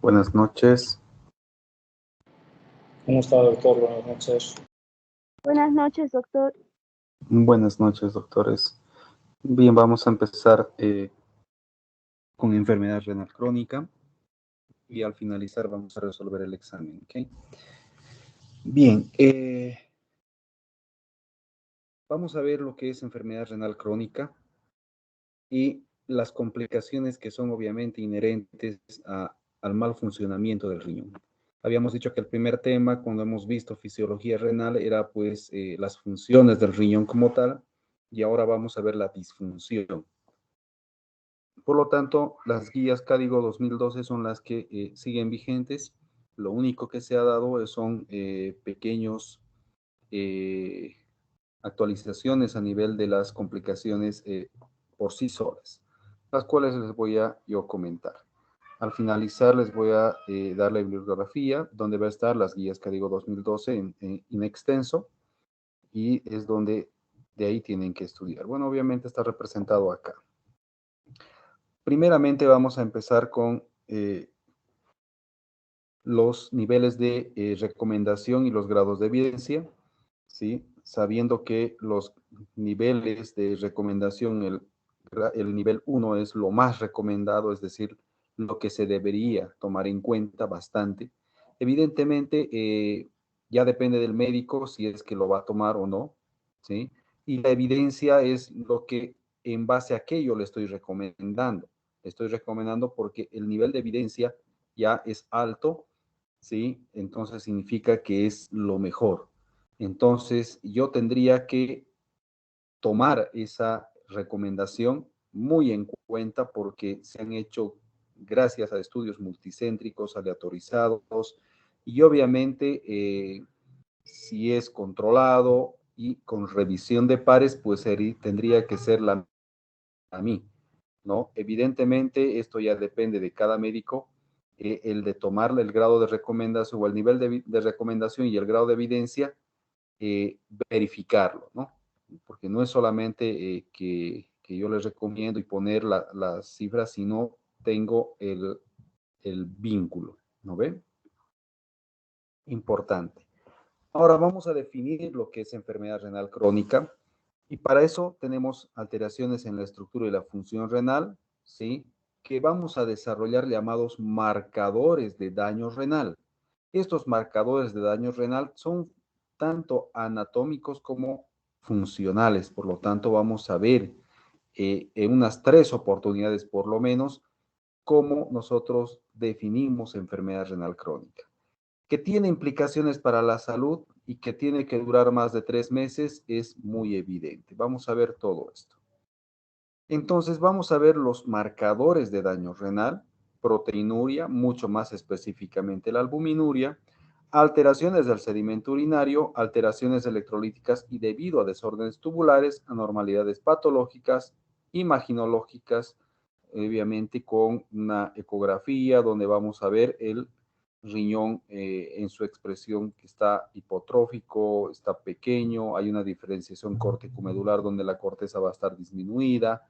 Buenas noches. ¿Cómo está, doctor? Buenas noches. Buenas noches, doctor. Buenas noches, doctores. Bien, vamos a empezar con enfermedad renal crónica y al finalizar vamos a resolver el examen, ¿ok? Bien, vamos a ver lo que es enfermedad renal crónica y las complicaciones que son obviamente inherentes al mal funcionamiento del riñón. Habíamos dicho que el primer tema, cuando hemos visto fisiología renal, era pues las funciones del riñón como tal, y ahora vamos a ver la disfunción. Por lo tanto, las guías Código 2012 son las que siguen vigentes. Lo único que se ha dado son pequeños actualizaciones a nivel de las complicaciones por sí solas, las cuales les voy a yo comentar. Al finalizar les voy a dar la bibliografía donde va a estar las guías Código 2012 en extenso, y es donde de ahí tienen que estudiar. Bueno, obviamente está representado acá. Primeramente vamos a empezar con los niveles de recomendación y los grados de evidencia, ¿sí? Sabiendo que los niveles de recomendación, el nivel 1 es lo más recomendado, es decir, lo que se debería tomar en cuenta bastante. Evidentemente, ya depende del médico si es que lo va a tomar o no, ¿sí? Y la evidencia es lo que en base a aquello le estoy recomendando. Le estoy recomendando porque el nivel de evidencia ya es alto, ¿sí? Entonces significa que es lo mejor. Entonces yo tendría que tomar esa recomendación muy en cuenta porque se han hecho gracias a estudios multicéntricos, aleatorizados, y obviamente si es controlado y con revisión de pares, pues tendría que ser a mí, ¿no? Evidentemente, esto ya depende de cada médico, el de tomarle el grado de recomendación o el nivel de recomendación y el grado de evidencia, verificarlo, ¿no? Porque no es solamente que yo les recomiendo y poner las cifras, sino tengo el vínculo, ¿no ven? Importante. Ahora vamos a definir lo que es enfermedad renal crónica. Y para eso tenemos alteraciones en la estructura y la función renal, ¿sí? Que vamos a desarrollar llamados marcadores de daño renal. Estos marcadores de daño renal son tanto anatómicos como funcionales. Por lo tanto, vamos a ver en unas 3 oportunidades por lo menos cómo nosotros definimos enfermedad renal crónica. Que tiene implicaciones para la salud y que tiene que durar más de 3 meses es muy evidente. Vamos a ver todo esto. Entonces vamos a ver los marcadores de daño renal, proteinuria, mucho más específicamente la albuminuria, alteraciones del sedimento urinario, alteraciones electrolíticas y debido a desórdenes tubulares, anormalidades patológicas, imaginológicas, obviamente con una ecografía donde vamos a ver el riñón en su expresión que está hipotrófico, está pequeño, hay una diferenciación córtico-medular donde la corteza va a estar disminuida.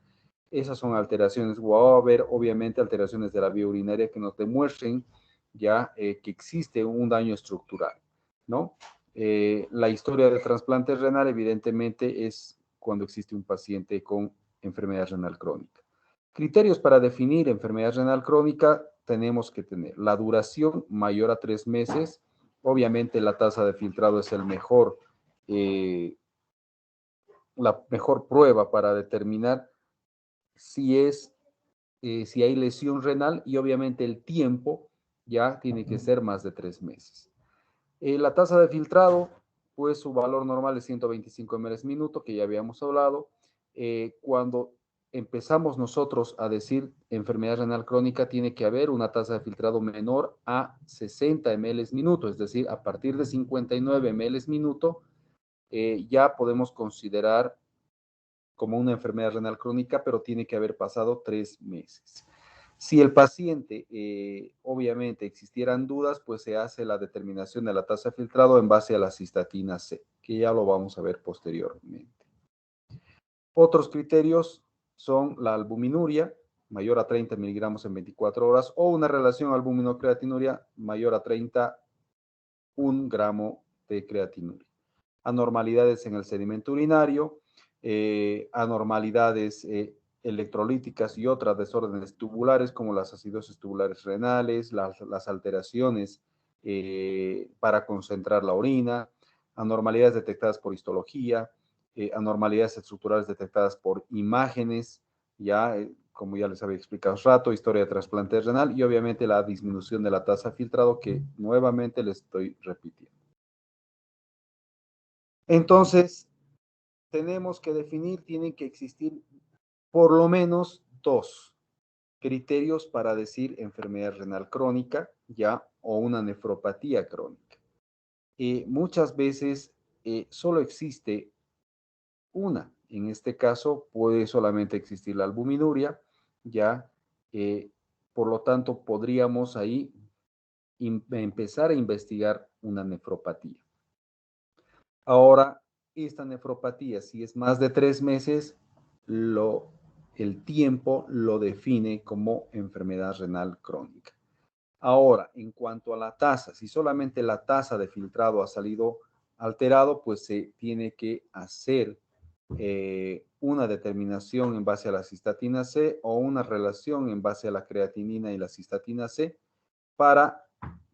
Esas son alteraciones, o va a haber obviamente alteraciones de la vía urinaria que nos demuestren ya que existe un daño estructural, ¿no? La historia de trasplante renal evidentemente es cuando existe un paciente con enfermedad renal crónica. Criterios para definir enfermedad renal crónica tenemos que tener la duración mayor a 3 meses. Obviamente la tasa de filtrado es la mejor prueba para determinar si hay lesión renal, y obviamente el tiempo ya tiene que ser más de 3 meses. La tasa de filtrado, pues su valor normal es 125 ml minuto, que ya habíamos hablado. Cuando empezamos nosotros a decir enfermedad renal crónica, tiene que haber una tasa de filtrado menor a 60 ml minuto, es decir, a partir de 59 ml minuto, ya podemos considerar como una enfermedad renal crónica, pero tiene que haber pasado 3 meses. Si el paciente, obviamente, existieran dudas, pues se hace la determinación de la tasa de filtrado en base a la cistatina C, que ya lo vamos a ver posteriormente. Otros criterios son la albuminuria, mayor a 30 miligramos en 24 horas, o una relación albúmino-creatinuria mayor a 31 gramo de creatinuria. Anormalidades en el sedimento urinario, anormalidades electrolíticas y otras desórdenes tubulares como las acidosis tubulares renales, las alteraciones para concentrar la orina, anormalidades detectadas por histología, anormalidades estructurales detectadas por imágenes, ya como ya les había explicado hace rato, historia de trasplante renal y obviamente la disminución de la tasa de filtrado que nuevamente les estoy repitiendo. Entonces, tenemos que definir, tienen que existir por lo menos dos criterios para decir enfermedad renal crónica, ya, o una nefropatía crónica. Muchas veces solo existe una. En este caso, puede solamente existir la albuminuria, ya, por lo tanto, podríamos ahí empezar a investigar una nefropatía. Ahora, esta nefropatía, si es más de 3 meses, el tiempo lo define como enfermedad renal crónica. Ahora, en cuanto a la tasa, si solamente la tasa de filtrado ha salido alterado, pues se tiene que hacer una determinación en base a la cistatina C o una relación en base a la creatinina y la cistatina C para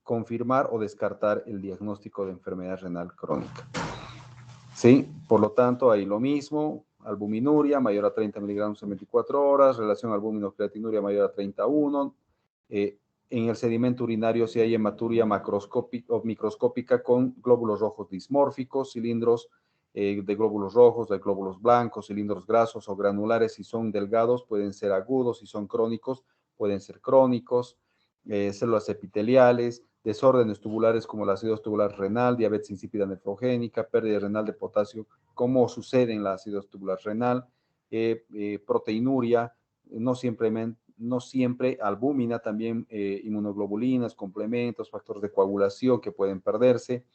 confirmar o descartar el diagnóstico de enfermedad renal crónica. ¿Sí? Por lo tanto, ahí lo mismo, albuminuria mayor a 30 miligramos en 24 horas, relación albúmino-creatinuria mayor a 31, en el sedimento urinario si hay hematuria macroscópica o microscópica con glóbulos rojos dismórficos, cilindros de glóbulos rojos, de glóbulos blancos, cilindros grasos o granulares si son delgados, pueden ser agudos, si son crónicos, pueden ser crónicos, células epiteliales, desórdenes tubulares como la acidosis tubular renal, diabetes insípida nefrogénica, pérdida renal de potasio, como sucede en la acidosis tubular renal, proteinuria, no siempre albúmina, también inmunoglobulinas, complementos, factores de coagulación que pueden perderse,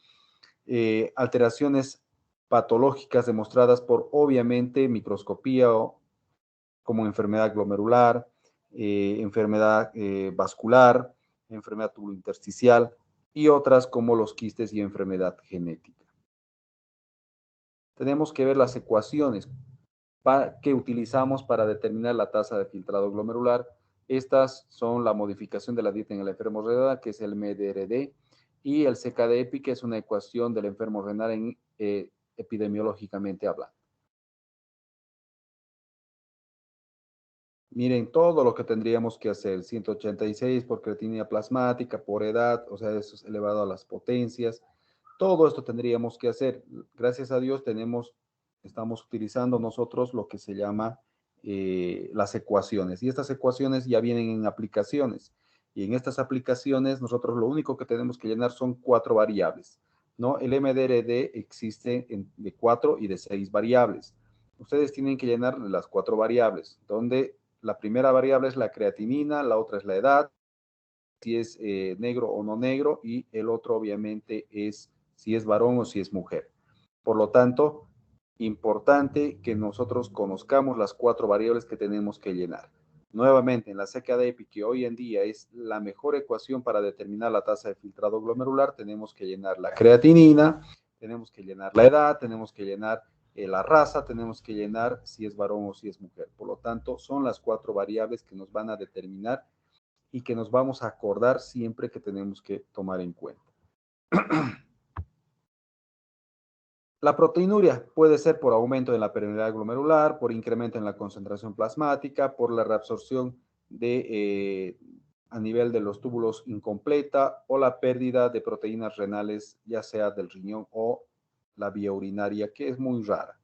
alteraciones patológicas demostradas por, obviamente, microscopía como enfermedad glomerular, enfermedad vascular, enfermedad tubulointersticial y otras como los quistes y enfermedad genética. Tenemos que ver las ecuaciones que utilizamos para determinar la tasa de filtrado glomerular. Estas son la modificación de la dieta en el enfermo renal, que es el MDRD, y el CKD-EPI, que es una ecuación del enfermo renal epidemiológicamente hablando. Miren todo lo que tendríamos que hacer, 186 por creatinina plasmática, por edad, o sea, eso es elevado a las potencias. Todo esto tendríamos que hacer. Gracias a Dios estamos utilizando nosotros lo que se llama las ecuaciones. Y estas ecuaciones ya vienen en aplicaciones. Y en estas aplicaciones nosotros lo único que tenemos que llenar son 4 variables, ¿no? El MDRD existe de 4 y de 6 variables. Ustedes tienen que llenar las 4 variables, donde la primera variable es la creatinina, la otra es la edad, si es negro o no negro, y el otro obviamente es si es varón o si es mujer. Por lo tanto, importante que nosotros conozcamos las 4 variables que tenemos que llenar. Nuevamente, en la CKD-EPI, que hoy en día es la mejor ecuación para determinar la tasa de filtrado glomerular, tenemos que llenar la creatinina, tenemos que llenar la edad, tenemos que llenar la raza, tenemos que llenar si es varón o si es mujer. Por lo tanto, son las 4 variables que nos van a determinar y que nos vamos a acordar siempre que tenemos que tomar en cuenta. La proteinuria puede ser por aumento de la permeabilidad glomerular, por incremento en la concentración plasmática, por la reabsorción a nivel de los túbulos incompleta o la pérdida de proteínas renales, ya sea del riñón o la vía urinaria, que es muy rara.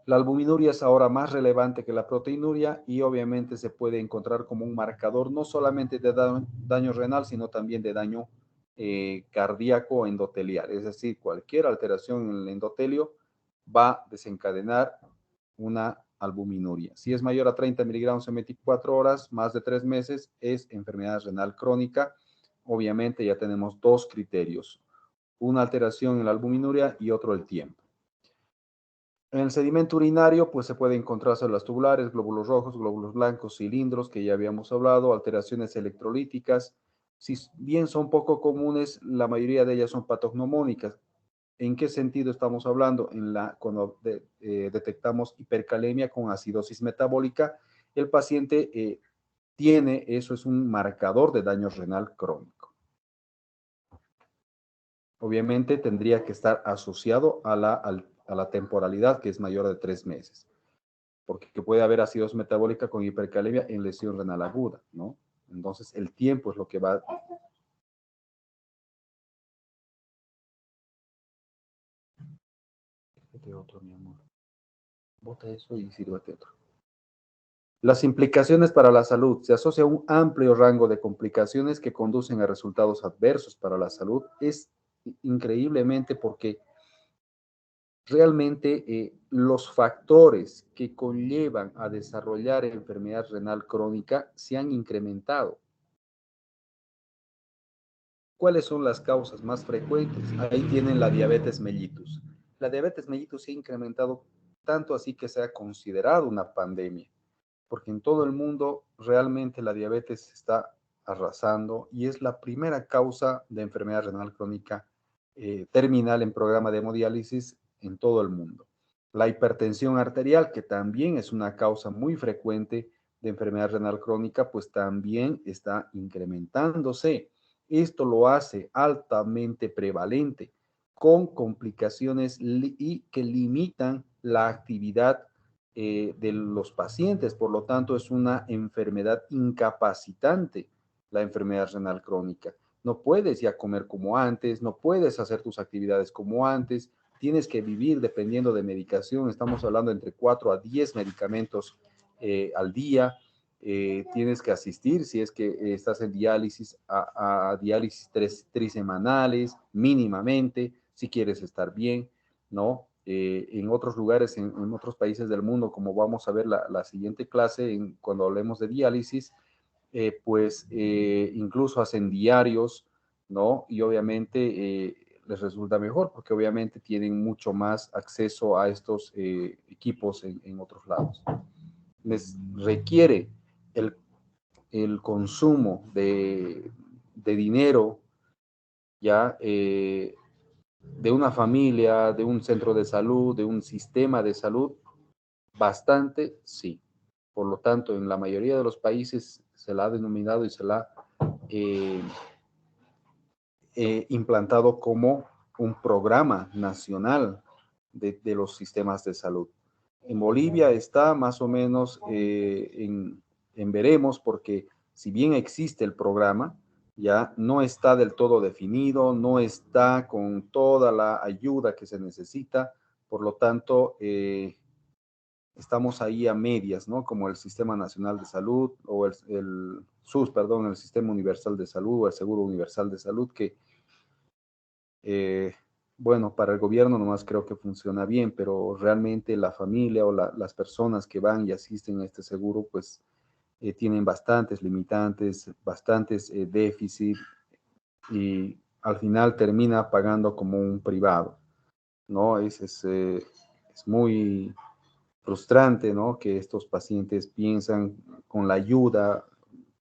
La albuminuria es ahora más relevante que la proteinuria y obviamente se puede encontrar como un marcador no solamente de daño renal, sino también de daño cardíaco endotelial. Es decir, cualquier alteración en el endotelio va a desencadenar una albuminuria. Si es mayor a 30 miligramos en 24 horas, más de 3 meses, es enfermedad renal crónica. Obviamente ya tenemos 2 criterios, una alteración en la albuminuria y otro el tiempo. En el sedimento urinario, pues se puede encontrar células tubulares, glóbulos rojos, glóbulos blancos, cilindros, que ya habíamos hablado, alteraciones electrolíticas. Si bien son poco comunes, la mayoría de ellas son patognomónicas. ¿En qué sentido estamos hablando? Cuando detectamos hipercalemia con acidosis metabólica, el paciente eso es un marcador de daño renal crónico. Obviamente tendría que estar asociado a la temporalidad, que es mayor de 3 meses, porque puede haber acidosis metabólica con hipercalemia en lesión renal aguda, ¿no? Entonces, el tiempo es lo que va. Sírvete otro, mi amor. Bota eso y sírvete otro. Las implicaciones para la salud. Se asocia a un amplio rango de complicaciones que conducen a resultados adversos para la salud. Es increíblemente porque realmente los factores que conllevan a desarrollar enfermedad renal crónica se han incrementado. ¿Cuáles son las causas más frecuentes? Ahí tienen la diabetes mellitus. La diabetes mellitus se ha incrementado tanto así que se ha considerado una pandemia, porque en todo el mundo realmente la diabetes está arrasando y es la primera causa de enfermedad renal crónica terminal en programa de hemodiálisis en todo el mundo. La hipertensión arterial, que también es una causa muy frecuente de enfermedad renal crónica, pues también está incrementándose. Esto lo hace altamente prevalente, con complicaciones y que limitan la actividad de los pacientes. Por lo tanto, es una enfermedad incapacitante, la enfermedad renal crónica. No puedes ya comer como antes, no puedes hacer tus actividades como antes, tienes que vivir dependiendo de medicación. Estamos hablando entre 4 a 10 medicamentos al día. Tienes que asistir, si es que estás en diálisis, a diálisis trisemanales mínimamente, si quieres estar bien, ¿no? En otros lugares, en otros países del mundo, como vamos a ver la siguiente clase, cuando hablemos de diálisis, incluso hacen diarios, ¿no? Y obviamente les resulta mejor porque obviamente tienen mucho más acceso a estos equipos en otros lados. Les requiere el, el consumo de dinero, ya, de una familia, de un centro de salud, de un sistema de salud, bastante, sí. Por lo tanto, en la mayoría de los países se la ha denominado y se la ha eh, implantado como un programa nacional de los sistemas de salud. En Bolivia está más o menos en veremos, porque si bien existe el programa, ya no está del todo definido, no está con toda la ayuda que se necesita, por lo tanto, estamos ahí a medias, ¿no? Como el Sistema Nacional de Salud o el SUS, perdón, el Sistema Universal de Salud o el Seguro Universal de Salud, que bueno, para el gobierno nomás creo que funciona bien, pero realmente la familia o las personas que van y asisten a este seguro, pues tienen bastantes limitantes, bastantes déficit y al final termina pagando como un privado, ¿no? Es muy frustrante, ¿no? Que estos pacientes piensan con la ayuda,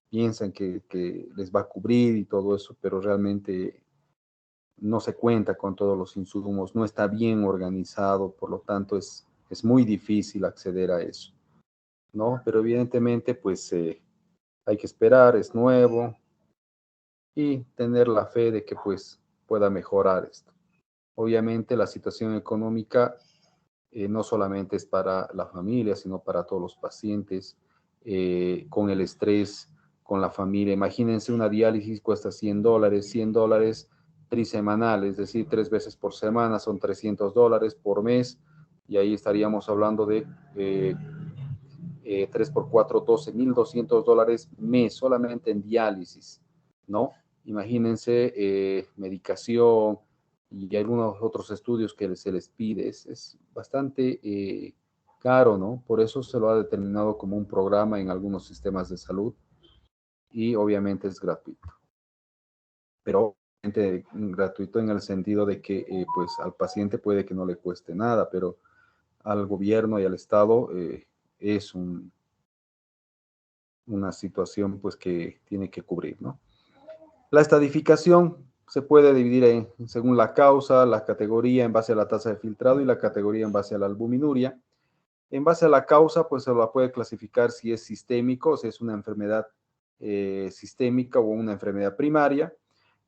piensan que les va a cubrir y todo eso, pero realmente no se cuenta con todos los insumos, no está bien organizado, por lo tanto es muy difícil acceder a eso, ¿no? Pero evidentemente, pues hay que esperar, es nuevo y tener la fe de que pues pueda mejorar esto. Obviamente la situación económica no solamente es para la familia, sino para todos los pacientes, con el estrés, con la familia. Imagínense, una diálisis cuesta $100 trisemanal, es decir, 3 veces por semana, son $300 por mes, y ahí estaríamos hablando de 3 por 4, $12,200 mes solamente en diálisis, ¿no? Imagínense medicación y algunos otros estudios que se les pide. Es bastante caro, ¿no? Por eso se lo ha determinado como un programa en algunos sistemas de salud y obviamente es gratuito. Pero gratuito en el sentido de que pues al paciente puede que no le cueste nada, pero al gobierno y al Estado, es una situación pues que tiene que cubrir, ¿no? La estadificación se puede dividir según la causa, la categoría en base a la tasa de filtrado y la categoría en base a la albuminuria. En base a la causa, pues se la puede clasificar si es sistémico, si es una enfermedad sistémica o una enfermedad primaria.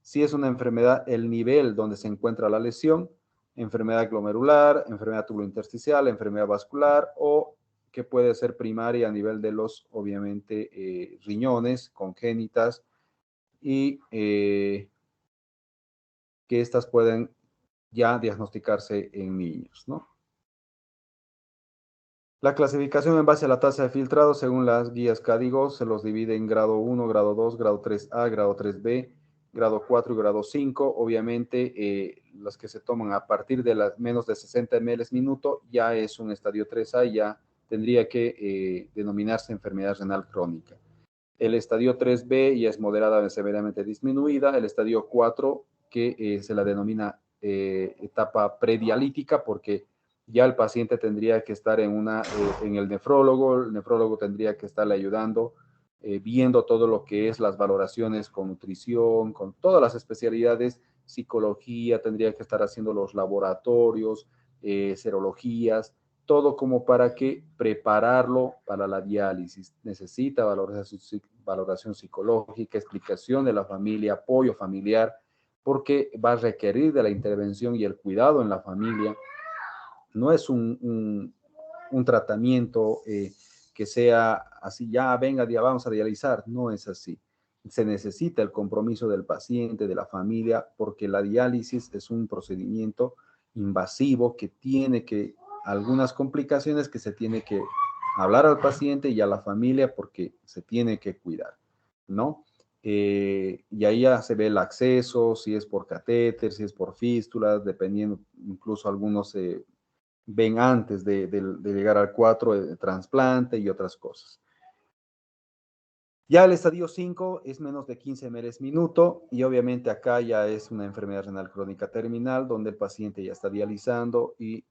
Si es una enfermedad, el nivel donde se encuentra la lesión, enfermedad glomerular, enfermedad tubulointersticial, enfermedad vascular o que puede ser primaria a nivel de los, obviamente, riñones congénitas y que estas pueden ya diagnosticarse en niños, ¿no? La clasificación en base a la tasa de filtrado, según las guías CADIGO, se los divide en grado 1, grado 2, grado 3A, grado 3B, grado 4 y grado 5. Obviamente, los que se toman a partir de las menos de 60 ml minuto ya es un estadio 3A y ya tendría que denominarse enfermedad renal crónica. El estadio 3B ya es moderada o severamente disminuida. El estadio 4, que se la denomina etapa predialítica, porque ya el paciente tendría que estar en el nefrólogo tendría que estarle ayudando, viendo todo lo que es las valoraciones con nutrición, con todas las especialidades, psicología, tendría que estar haciendo los laboratorios, serologías, todo como para que prepararlo para la diálisis. Necesita valoración psicológica, explicación de la familia, apoyo familiar, porque va a requerir de la intervención y el cuidado en la familia. No es un tratamiento que sea así, ya venga, ya vamos a dializar, no es así. Se necesita el compromiso del paciente, de la familia, porque la diálisis es un procedimiento invasivo que tiene algunas complicaciones que se tiene que hablar al paciente y a la familia porque se tiene que cuidar, ¿no? Y ahí ya se ve el acceso, si es por catéter, si es por fístulas, dependiendo, incluso algunos ven antes de llegar al 4 el trasplante y otras cosas. Ya el estadio 5 es menos de 15 ml minuto y obviamente acá ya es una enfermedad renal crónica terminal donde el paciente ya está dializando y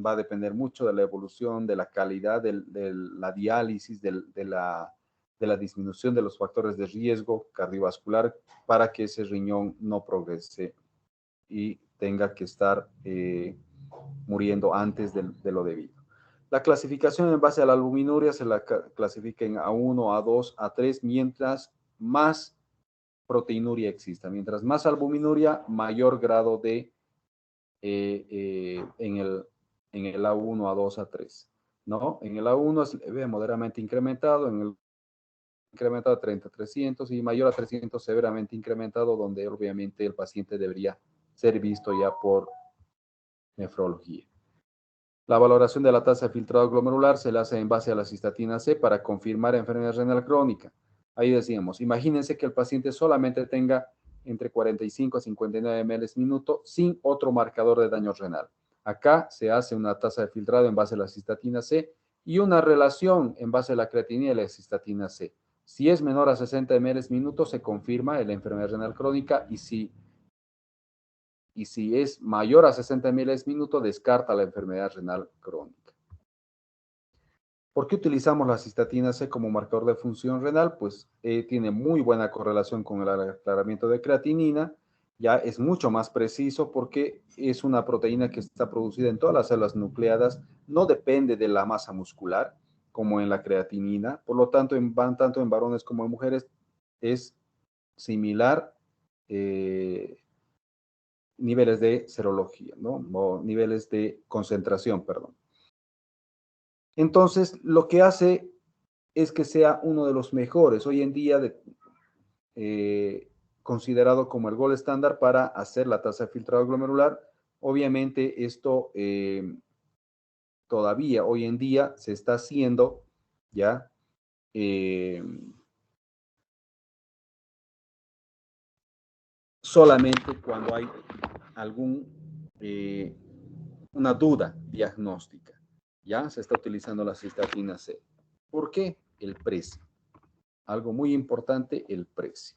va a depender mucho de la evolución, de la calidad de la diálisis, de la disminución de los factores de riesgo cardiovascular para que ese riñón no progrese y tenga que estar muriendo antes de lo debido. La clasificación en base a la albuminuria se la clasifica en A1, A2, A3, mientras más proteinuria exista. Mientras más albuminuria, mayor grado de en el A1, A2, A3. ¿No? En el A1 es leve, moderadamente incrementado, en el incrementado a 30 a 300 y mayor a 300 severamente incrementado, donde obviamente el paciente debería ser visto ya por nefrología. La valoración de la tasa de filtrado glomerular se le hace en base a la cistatina C para confirmar enfermedad renal crónica. Ahí decíamos, imagínense que el paciente solamente tenga entre 45 a 59 ml minuto sin otro marcador de daño renal. Acá se hace una tasa de filtrado en base a la cistatina C y una relación en base a la creatinina y la cistatina C. Si es menor a 60 ml minuto, se confirma la enfermedad renal crónica y si es mayor a 60 ml minuto, descarta la enfermedad renal crónica. ¿Por qué utilizamos la cistatina C como marcador de función renal? Pues tiene muy buena correlación con el aclaramiento de creatinina, ya es mucho más preciso porque es una proteína que está producida en todas las células nucleadas, no depende de la masa muscular como en la creatinina, por lo tanto, tanto en varones como en mujeres es similar niveles de serología, ¿no? O niveles de concentración, perdón. Entonces, lo que hace es que sea uno de los mejores hoy en día considerado como el gold estándar para hacer la tasa de filtrado glomerular. Obviamente, esto todavía hoy en día se está haciendo, ¿ya? Solamente cuando hay una duda diagnóstica. Ya se está utilizando la cistatina C. ¿Por qué? El precio. Algo muy importante, el precio.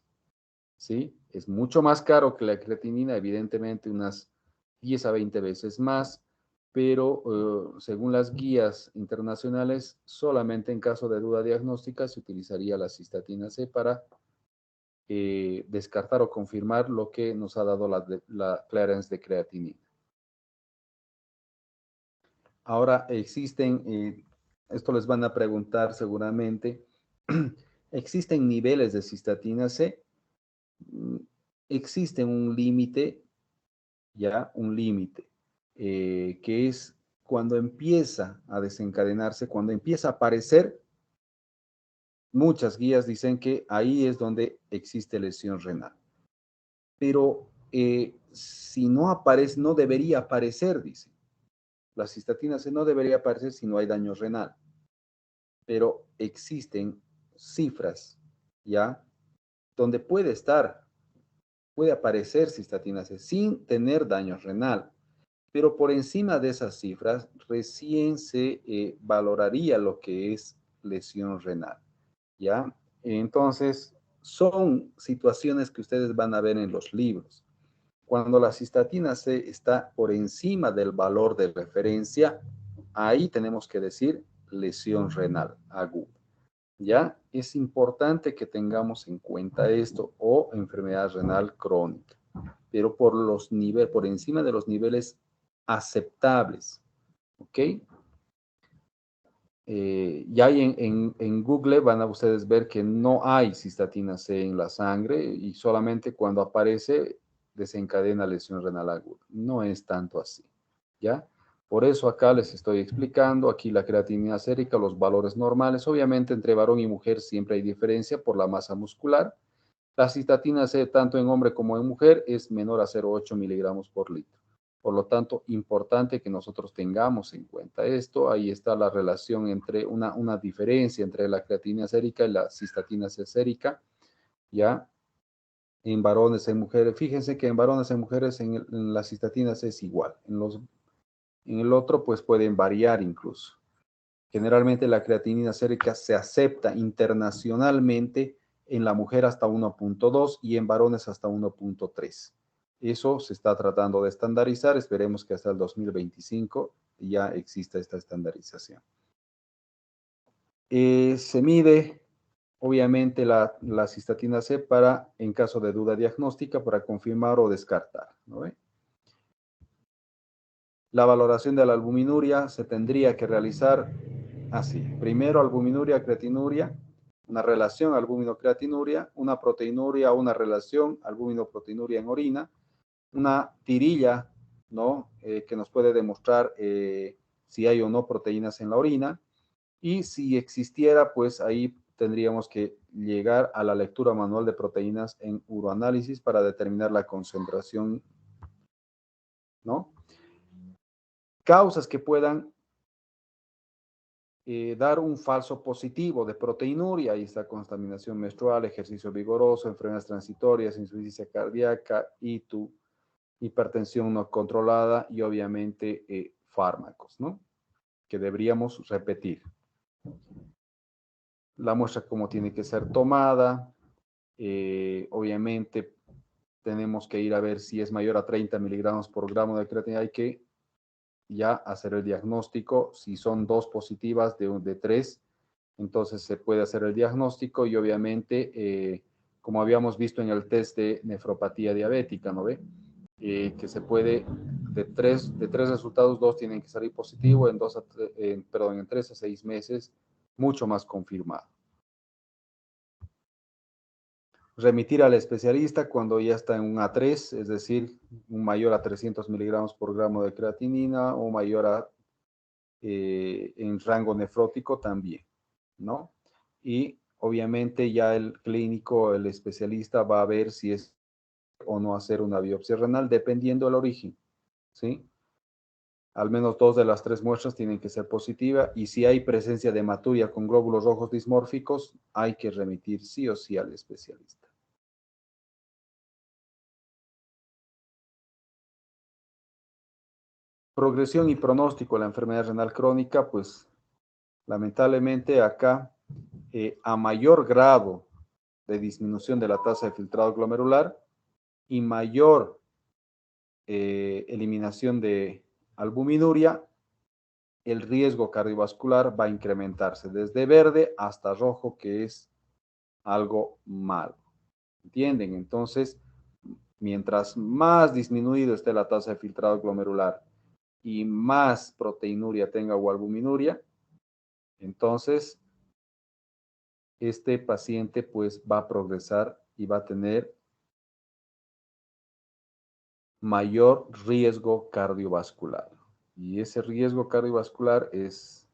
¿Sí? Es mucho más caro que la creatinina, evidentemente unas 10 a 20 veces más. pero según las guías internacionales, solamente en caso de duda diagnóstica se utilizaría la cistatina C para descartar o confirmar lo que nos ha dado la clearance de creatinina. Ahora existen, esto les van a preguntar seguramente, ¿existen niveles de cistatina C? Existe un límite, ya, un límite, que es cuando empieza a desencadenarse, cuando empieza a aparecer, muchas guías dicen que ahí es donde existe lesión renal. Pero si no aparece, no debería aparecer, dice. La cistatina C no debería aparecer si no hay daño renal. Pero existen cifras, ¿ya? Donde puede aparecer cistatina C sin tener daño renal. Pero por encima de esas cifras, recién se valoraría lo que es lesión renal, ¿ya? Entonces, son situaciones que ustedes van a ver en los libros. Cuando la cistatina C está por encima del valor de referencia, ahí tenemos que decir lesión renal aguda. ¿Ya? Es importante que tengamos en cuenta esto o enfermedad renal crónica, pero por encima de los niveles aceptables, ¿ok? Ya hay en Google van a ustedes ver que no hay cistatina C en la sangre y solamente cuando aparece desencadena lesión renal aguda. No es tanto así, ¿ya? Por eso acá les estoy explicando, aquí la creatinina sérica, los valores normales. Obviamente entre varón y mujer siempre hay diferencia por la masa muscular. La cistatina C tanto en hombre como en mujer es menor a 0,8 miligramos por litro. Por lo tanto, importante que nosotros tengamos en cuenta esto. Ahí está la relación entre una diferencia entre la creatinina sérica y la cistatina C sérica, ¿ya? En varones, en mujeres. Fíjense que en varones, en mujeres, en la cistatina C es igual. En el otro, pues pueden variar incluso. Generalmente la creatinina sérica se acepta internacionalmente en la mujer hasta 1,2 y en varones hasta 1,3. Eso se está tratando de estandarizar. Esperemos que hasta el 2025 ya exista esta estandarización. Se mide, obviamente, la cistatina C en caso de duda diagnóstica, para confirmar o descartar, ¿no ve? La valoración de la albuminuria se tendría que realizar así. Primero, albuminuria, creatinuria, una relación albúmino-creatinuria, una proteinuria, una relación albúmino-proteinuria en orina, una tirilla, ¿no? Que nos puede demostrar si hay o no proteínas en la orina. Y si existiera, pues ahí tendríamos que llegar a la lectura manual de proteínas en uroanálisis para determinar la concentración, ¿no? Causas que puedan dar un falso positivo de proteinuria. Ahí está contaminación menstrual, ejercicio vigoroso, enfermedades transitorias, insuficiencia cardíaca, hipertensión no controlada y obviamente fármacos, ¿no? Que deberíamos repetir. La muestra cómo tiene que ser tomada. Obviamente tenemos que ir a ver si es mayor a 30 miligramos por gramo de creatinina. Hay que ya hacer el diagnóstico. Si son 2 positivas de 3, entonces se puede hacer el diagnóstico y obviamente, como habíamos visto en el test de nefropatía diabética, ¿no ve? Que se puede, de tres resultados, 2 tienen que salir positivo, en 3 a 6 meses, mucho más confirmado. Remitir al especialista cuando ya está en un A3, es decir, un mayor a 300 miligramos por gramo de creatinina o mayor a en rango nefrótico también, ¿no? Y obviamente ya el clínico, el especialista va a ver si es o no hacer una biopsia renal, dependiendo del origen, ¿sí? Al menos 2 de las 3 muestras tienen que ser positivas y si hay presencia de hematuria con glóbulos rojos dismórficos, hay que remitir sí o sí al especialista. Progresión y pronóstico de la enfermedad renal crónica, pues lamentablemente acá, a mayor grado de disminución de la tasa de filtrado glomerular y mayor eliminación de albuminuria, el riesgo cardiovascular va a incrementarse desde verde hasta rojo, que es algo malo. ¿Entienden? Entonces, mientras más disminuido esté la tasa de filtrado glomerular y más proteinuria tenga o albuminuria, entonces este paciente pues va a progresar y va a tener mayor riesgo cardiovascular. Y ese riesgo cardiovascular es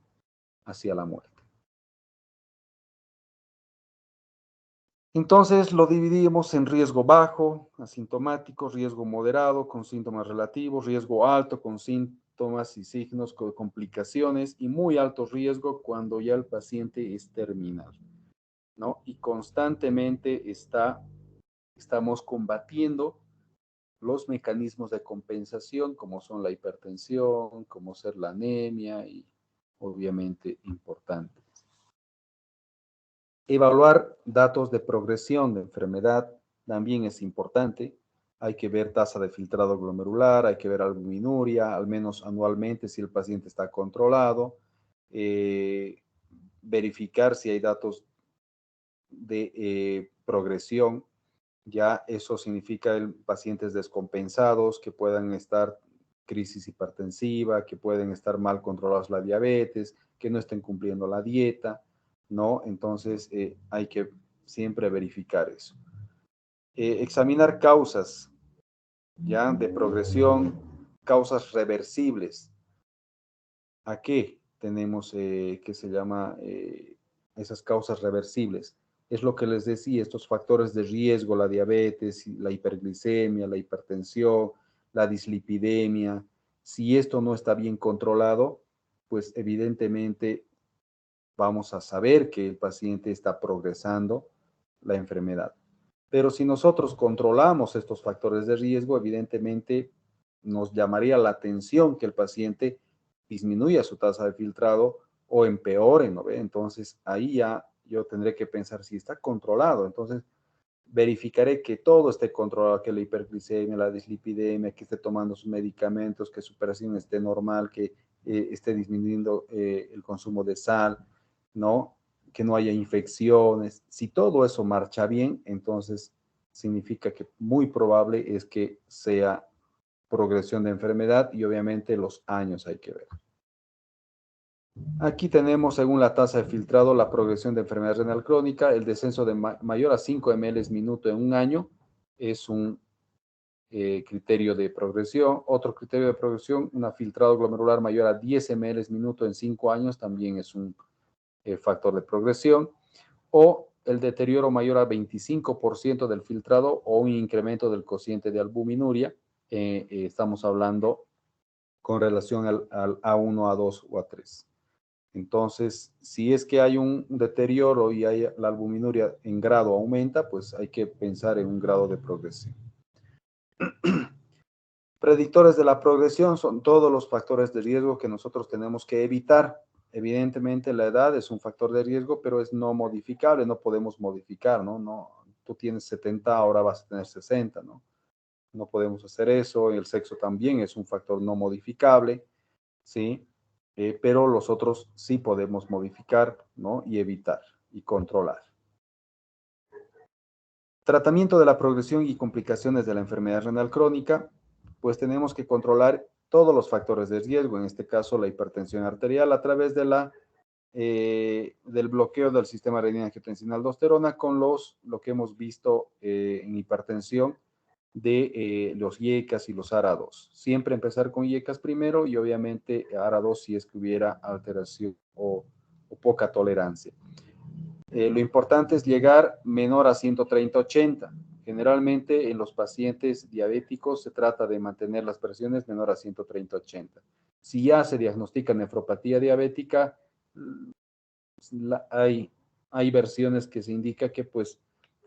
hacia la muerte. Entonces lo dividimos en riesgo bajo, asintomático, riesgo moderado con síntomas relativos, riesgo alto con síntomas y signos con complicaciones y muy alto riesgo cuando ya el paciente es terminal, ¿no? Y constantemente estamos combatiendo los mecanismos de compensación como son la hipertensión, como ser la anemia y obviamente importante. Evaluar datos de progresión de enfermedad también es importante. Hay que ver tasa de filtrado glomerular, hay que ver albuminuria, al menos anualmente si el paciente está controlado. Verificar si hay datos de progresión. Ya eso significa pacientes descompensados que puedan estar crisis hipertensiva, que pueden estar mal controlados la diabetes, que no estén cumpliendo la dieta, ¿no? Entonces hay que siempre verificar eso. Examinar causas, ya, de progresión, causas reversibles. ¿A qué tenemos que se llama esas causas reversibles? Es lo que les decía, estos factores de riesgo, la diabetes, la hiperglicemia, la hipertensión, la dislipidemia. Si esto no está bien controlado, pues evidentemente vamos a saber que el paciente está progresando la enfermedad. Pero si nosotros controlamos estos factores de riesgo, evidentemente nos llamaría la atención que el paciente disminuya su tasa de filtrado o empeore, ¿no ve? Entonces ahí ya yo tendré que pensar si está controlado. Entonces verificaré que todo esté controlado, que la hiperglicemia, la dislipidemia, que esté tomando sus medicamentos, que su presión esté normal, que esté disminuyendo el consumo de sal, ¿no? Que no haya infecciones. Si todo eso marcha bien, entonces significa que muy probable es que sea progresión de enfermedad y obviamente los años hay que ver. Aquí tenemos, según la tasa de filtrado, la progresión de enfermedad renal crónica. El descenso de mayor a 5 ml minuto en un año es un criterio de progresión. Otro criterio de progresión, un filtrado glomerular mayor a 10 ml minuto en 5 años, también es un factor de progresión. O el deterioro mayor a 25% del filtrado o un incremento del cociente de albuminuria. Estamos hablando con relación al A1, A2 o A3. Entonces, si es que hay un deterioro y hay la albuminuria en grado aumenta, pues hay que pensar en un grado de progresión. Predictores de la progresión son todos los factores de riesgo que nosotros tenemos que evitar. Evidentemente, la edad es un factor de riesgo, pero es no modificable, no podemos modificar, ¿no? No, tú tienes 70, ahora vas a tener 60, ¿no? No podemos hacer eso. El sexo también es un factor no modificable, ¿sí? Pero los otros sí podemos modificar, ¿no? Y evitar y controlar. Tratamiento de la progresión y complicaciones de la enfermedad renal crónica, pues tenemos que controlar todos los factores de riesgo, en este caso la hipertensión arterial, a través de del bloqueo del sistema renina-angiotensina-aldosterona con lo que hemos visto en hipertensión de los IECAS y los ARA2. Siempre empezar con IECAS primero y obviamente ARA2 si es que hubiera alteración o poca tolerancia. Lo importante es llegar menor a 130/80. Generalmente en los pacientes diabéticos se trata de mantener las presiones menor a 130/80. Si ya se diagnostica nefropatía diabética, hay versiones que se indica que pues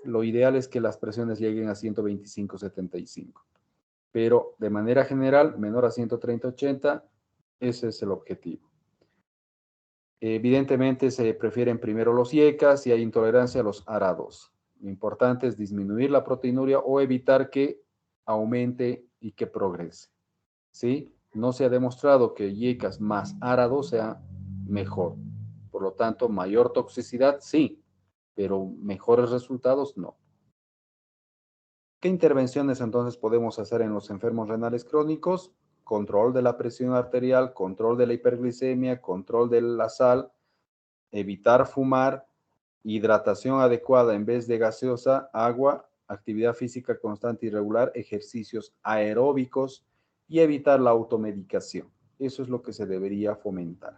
lo ideal es que las presiones lleguen a 125/75. Pero de manera general, menor a 130/80, ese es el objetivo. Evidentemente se prefieren primero los IECAS si hay intolerancia a los ARA2. Lo importante es disminuir la proteinuria o evitar que aumente y que progrese, ¿sí? No se ha demostrado que IECAS más ARA2 sea mejor. Por lo tanto, mayor toxicidad, sí, pero mejores resultados, no. ¿Qué intervenciones entonces podemos hacer en los enfermos renales crónicos? Control de la presión arterial, control de la hiperglicemia, control de la sal, evitar fumar, hidratación adecuada en vez de gaseosa, agua, actividad física constante y regular, ejercicios aeróbicos y evitar la automedicación. Eso es lo que se debería fomentar.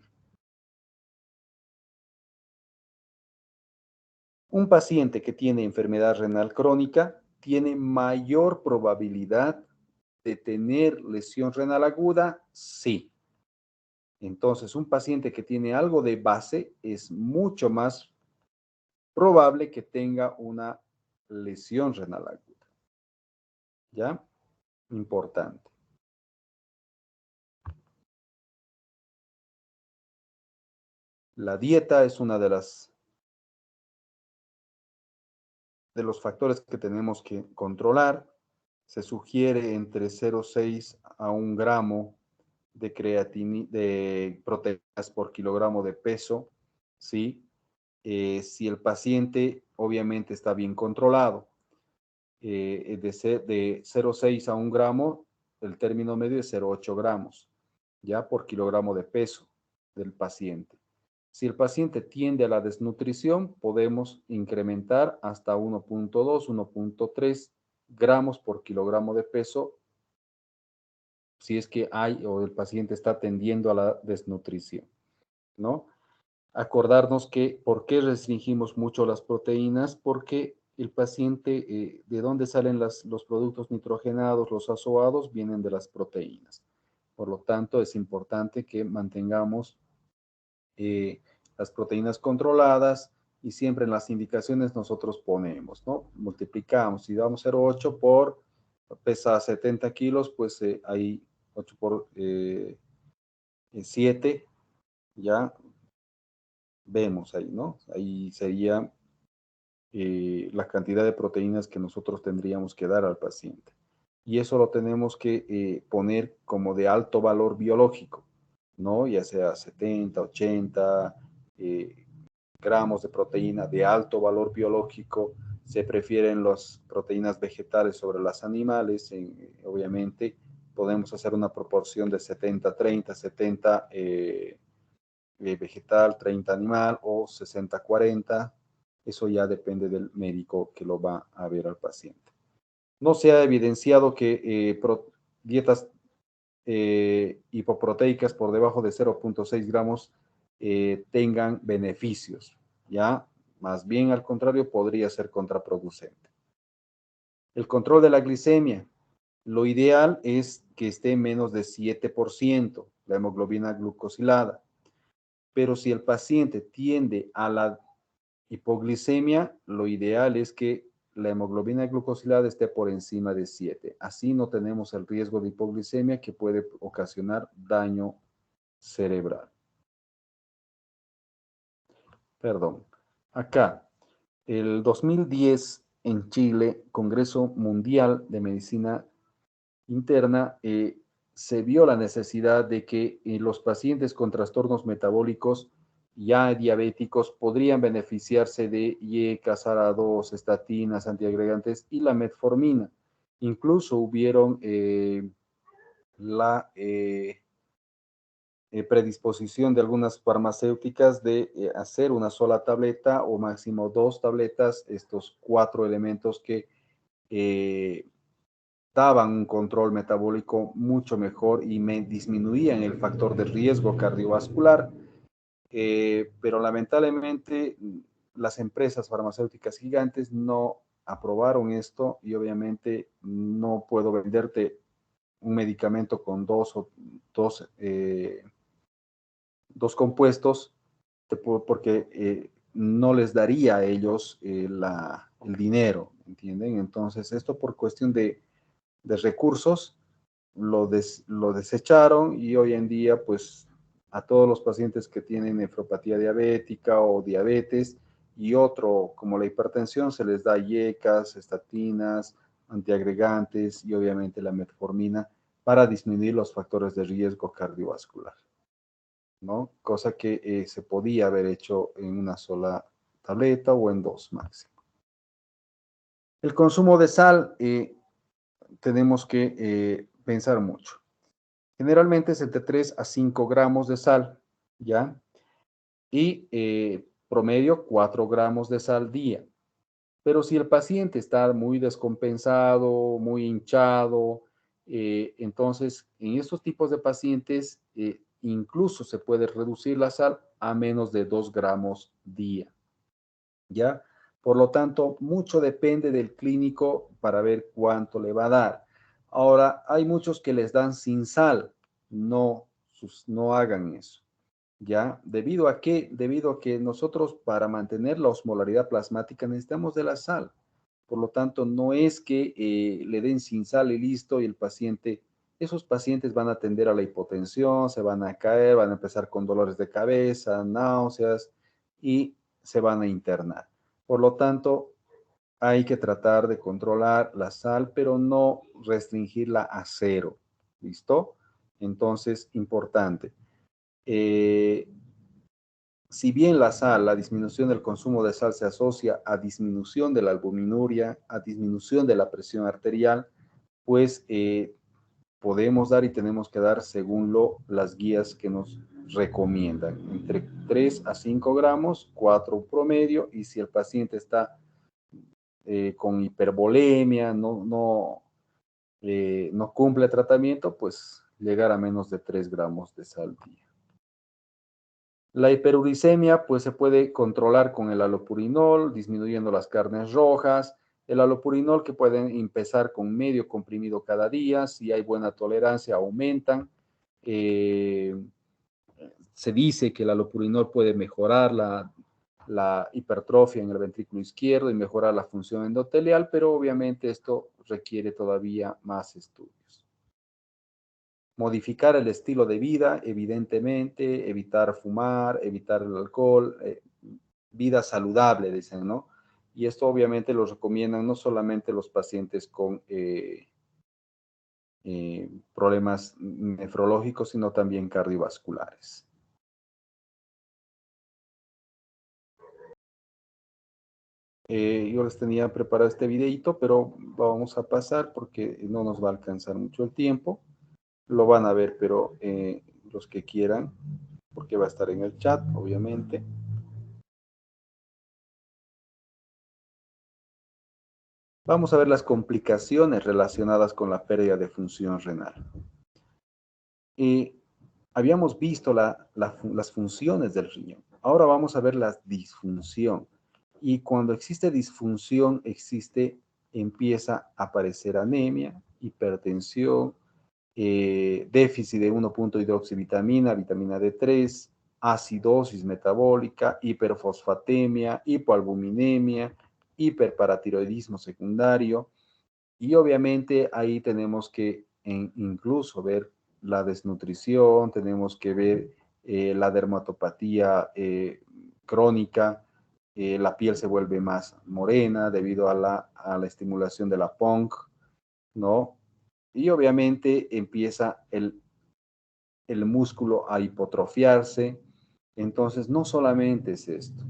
Un paciente que tiene enfermedad renal crónica tiene mayor probabilidad de tener lesión renal aguda, sí. Entonces, un paciente que tiene algo de base es mucho más probable que tenga una lesión renal aguda. ¿Ya? Importante. La dieta es una de los factores que tenemos que controlar. Se sugiere entre 0,6 a 1 gramo de proteínas por kilogramo de peso, ¿sí? Si el paciente obviamente está bien controlado. De 0,6 a 1 gramo, el término medio es 0,8 gramos, ya por kilogramo de peso del paciente. Si el paciente tiende a la desnutrición, podemos incrementar hasta 1,2, 1,3 gramos por kilogramo de peso si es que hay o el paciente está tendiendo a la desnutrición, ¿no? Acordarnos que, ¿por qué restringimos mucho las proteínas? Porque el paciente, ¿de dónde salen los productos nitrogenados, los azoados? Vienen de las proteínas. Por lo tanto, es importante que mantengamos las proteínas controladas y siempre en las indicaciones nosotros ponemos, ¿no? Multiplicamos, si damos 0,8 por, pesa 70 kilos, pues hay 8 por 7, ya vemos ahí, ¿no? Ahí sería la cantidad de proteínas que nosotros tendríamos que dar al paciente. Y eso lo tenemos que poner como de alto valor biológico, ¿no? Ya sea 70, 80 gramos de proteína de alto valor biológico. Se prefieren las proteínas vegetales sobre las animales. Obviamente, podemos hacer una proporción de 70-30, 70 vegetal, 30 animal o 60-40. Eso ya depende del médico que lo va a ver al paciente. No se ha evidenciado que dietas hipoproteicas por debajo de 0,6 gramos tengan beneficios, ¿ya? Más bien al contrario, podría ser contraproducente. El control de la glicemia. Lo ideal es que esté menos de 7%, la hemoglobina glucosilada. Pero si el paciente tiende a la hipoglicemia, lo ideal es que la hemoglobina glucosilada esté por encima de 7. Así no tenemos el riesgo de hipoglicemia que puede ocasionar daño cerebral. Perdón. Acá, el 2010 en Chile, Congreso Mundial de Medicina Interna, se vio la necesidad de que los pacientes con trastornos metabólicos ya diabéticos podrían beneficiarse de IECAS, ARA2, estatinas, antiagregantes y la metformina. Incluso hubieron la predisposición de algunas farmacéuticas de hacer una sola tableta o máximo 2 tabletas, estos 4 elementos que daban un control metabólico mucho mejor y disminuían el factor de riesgo cardiovascular, pero lamentablemente las empresas farmacéuticas gigantes no aprobaron esto y obviamente no puedo venderte un medicamento con dos compuestos porque no les daría a ellos el dinero, ¿entienden? Entonces, esto por cuestión de recursos lo desecharon y hoy en día, pues, a todos los pacientes que tienen nefropatía diabética o diabetes y otro como la hipertensión, se les da IECAS, estatinas, antiagregantes y obviamente la metformina para disminuir los factores de riesgo cardiovascular, ¿no? Cosa que se podía haber hecho en una sola tableta o en dos máximo. El consumo de sal, tenemos que pensar mucho. Generalmente es entre 3 a 5 gramos de sal, ¿ya? Y promedio 4 gramos de sal día. Pero si el paciente está muy descompensado, muy hinchado, entonces en estos tipos de pacientes incluso se puede reducir la sal a menos de 2 gramos día, ¿ya? Por lo tanto, mucho depende del clínico para ver cuánto le va a dar. Ahora, hay muchos que les dan sin sal. No, no hagan eso. ¿Ya? ¿Debido a qué? Debido a que nosotros para mantener la osmolaridad plasmática necesitamos de la sal. Por lo tanto, no es que le den sin sal y listo y el paciente, esos pacientes van a tender a la hipotensión, se van a caer, van a empezar con dolores de cabeza, náuseas y se van a internar. Por lo tanto, hay que tratar de controlar la sal, pero no restringirla a cero. ¿Listo? Entonces, importante. Si bien la sal, la disminución del consumo de sal se asocia a disminución de la albuminuria, a disminución de la presión arterial, pues podemos dar y tenemos que dar según las guías que nos recomiendan, entre 3 a 5 gramos, 4 promedio, y si el paciente está con hipervolemia, no cumple el tratamiento, pues llegar a menos de 3 gramos de sal día. La hiperuricemia pues se puede controlar con el alopurinol, disminuyendo las carnes rojas. El alopurinol que pueden empezar con medio comprimido cada día, si hay buena tolerancia aumentan. Se dice que el alopurinol puede mejorar la hipertrofia en el ventrículo izquierdo y mejorar la función endotelial, pero obviamente esto requiere todavía más estudios. Modificar el estilo de vida, evidentemente, evitar fumar, evitar el alcohol, vida saludable, dicen, ¿no? Y esto obviamente lo recomiendan no solamente los pacientes con problemas nefrológicos, sino también cardiovasculares. Yo les tenía preparado este videito, pero vamos a pasar porque no nos va a alcanzar mucho el tiempo. Lo van a ver, pero los que quieran, porque va a estar en el chat, obviamente. Vamos a ver las complicaciones relacionadas con la pérdida de función renal. Habíamos visto las funciones del riñón. Ahora vamos a ver la disfunción. Y cuando existe disfunción, empieza a aparecer anemia, hipertensión, déficit de 1,hidroxivitamina, vitamina D3, acidosis metabólica, hiperfosfatemia, hipoalbuminemia, hiperparatiroidismo secundario. Y obviamente ahí tenemos que incluso ver la desnutrición, tenemos que ver la dermatopatía crónica, la piel se vuelve más morena debido a la estimulación de la PONC, ¿no? Y obviamente empieza el músculo a hipotrofiarse. Entonces, no solamente es esto,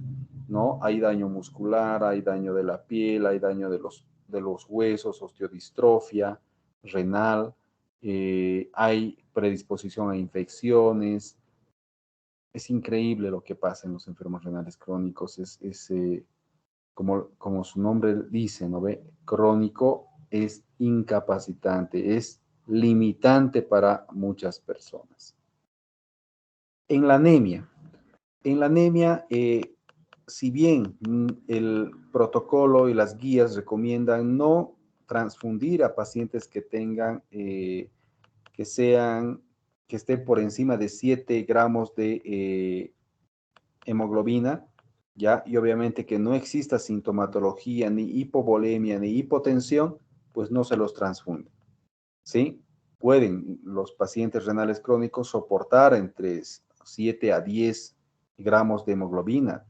¿no? Hay daño muscular, hay daño de la piel, hay daño de los huesos, osteodistrofia renal, hay predisposición a infecciones. Es increíble lo que pasa en los enfermos renales crónicos. Como su nombre dice, ¿no ve? Crónico es incapacitante, es limitante para muchas personas. En la anemia, si bien el protocolo y las guías recomiendan no transfundir a pacientes que tengan, que estén por encima de 7 gramos de hemoglobina, ¿ya? Y obviamente que no exista sintomatología, ni hipovolemia, ni hipotensión, pues no se los transfunde, ¿sí? Pueden los pacientes renales crónicos soportar entre 7 a 10 gramos de hemoglobina,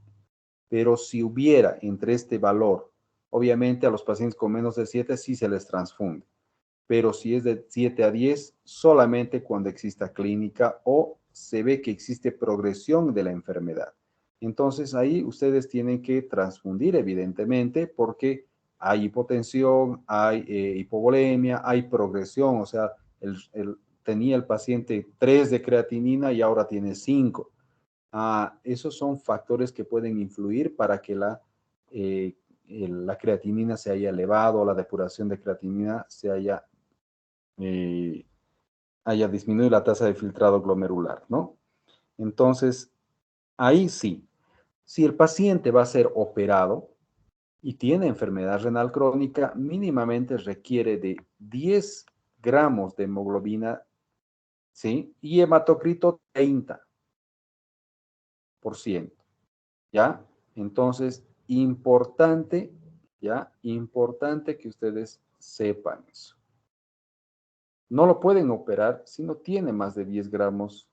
pero si hubiera entre este valor, obviamente a los pacientes con menos de 7 sí se les transfunde. pero si es de 7 a 10, solamente cuando exista clínica o se ve que existe progresión de la enfermedad. Entonces ahí ustedes tienen que transfundir evidentemente porque hay hipotensión, hay hipovolemia, hay progresión, o sea, tenía el paciente 3 de creatinina y ahora tiene 5. Esos son factores que pueden influir para que la creatinina se haya elevado, la depuración de creatinina se haya disminuido la tasa de filtrado glomerular, ¿no? Entonces, ahí sí, si el paciente va a ser operado y tiene enfermedad renal crónica, mínimamente requiere de 10 gramos de hemoglobina, ¿sí? Y hematocrito 30%, ¿ya? Entonces, importante, ¿ya? Importante que ustedes sepan eso. No lo pueden operar si no tiene más de 10 gramos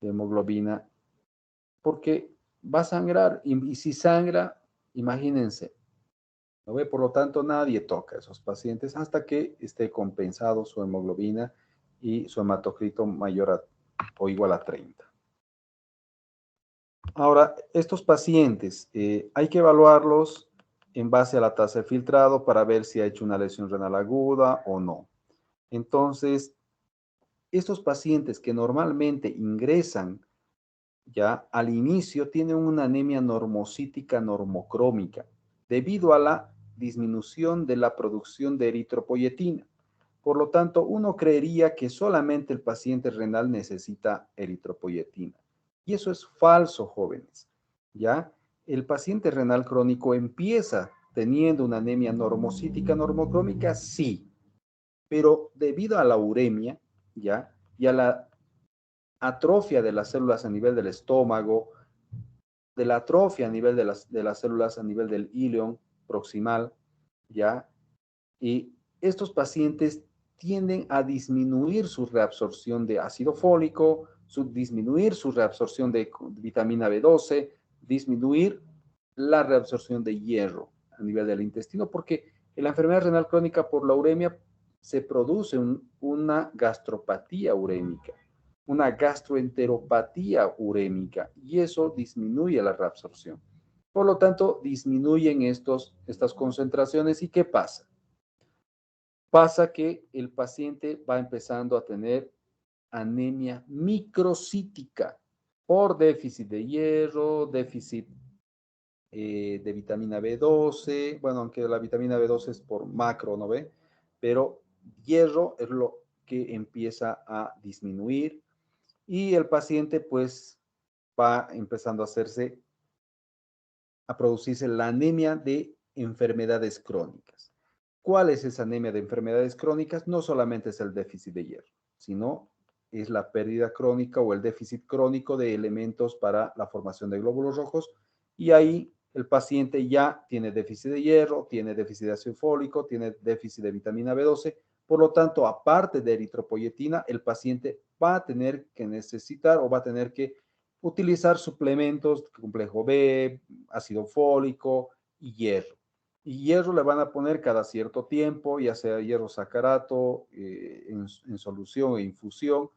de hemoglobina, porque va a sangrar y si sangra, imagínense, ¿no ve? Por lo tanto, nadie toca a esos pacientes hasta que esté compensado su hemoglobina y su hematocrito mayor o igual a 30. Ahora, estos pacientes hay que evaluarlos en base a la tasa de filtrado para ver si ha hecho una lesión renal aguda o no. Entonces, estos pacientes que normalmente ingresan ya al inicio tienen una anemia normocítica normocrómica debido a la disminución de la producción de eritropoyetina. Por lo tanto, uno creería que solamente el paciente renal necesita eritropoyetina. Y eso es falso, jóvenes. ¿Ya? El paciente renal crónico empieza teniendo una anemia normocítica normocrómica, sí, pero debido a la uremia, ¿ya? Y a la atrofia de las células a nivel del estómago, de la atrofia a nivel de las células a nivel del íleon proximal, ¿ya? Y estos pacientes tienden a disminuir su reabsorción de ácido fólico, disminuir su reabsorción de vitamina B12, disminuir la reabsorción de hierro a nivel del intestino, porque en la enfermedad renal crónica por la uremia se produce una gastropatía urémica, una gastroenteropatía urémica, y eso disminuye la reabsorción. Por lo tanto, disminuyen estas concentraciones. ¿Y qué pasa? Pasa que el paciente va empezando a tener anemia microcítica por déficit de hierro, déficit de vitamina B12, bueno, aunque la vitamina B12 es por macro, ¿no ve? Pero hierro es lo que empieza a disminuir y el paciente pues va empezando a producirse la anemia de enfermedades crónicas. ¿Cuál es esa anemia de enfermedades crónicas? No solamente es el déficit de hierro, sino es la pérdida crónica o el déficit crónico de elementos para la formación de glóbulos rojos, y ahí el paciente ya tiene déficit de hierro, tiene déficit de ácido fólico, tiene déficit de vitamina B12, por lo tanto, aparte de eritropoyetina, el paciente va a tener que necesitar o va a tener que utilizar suplementos, complejo B, ácido fólico y hierro. Y hierro le van a poner cada cierto tiempo, ya sea hierro sacarato en solución e infusión,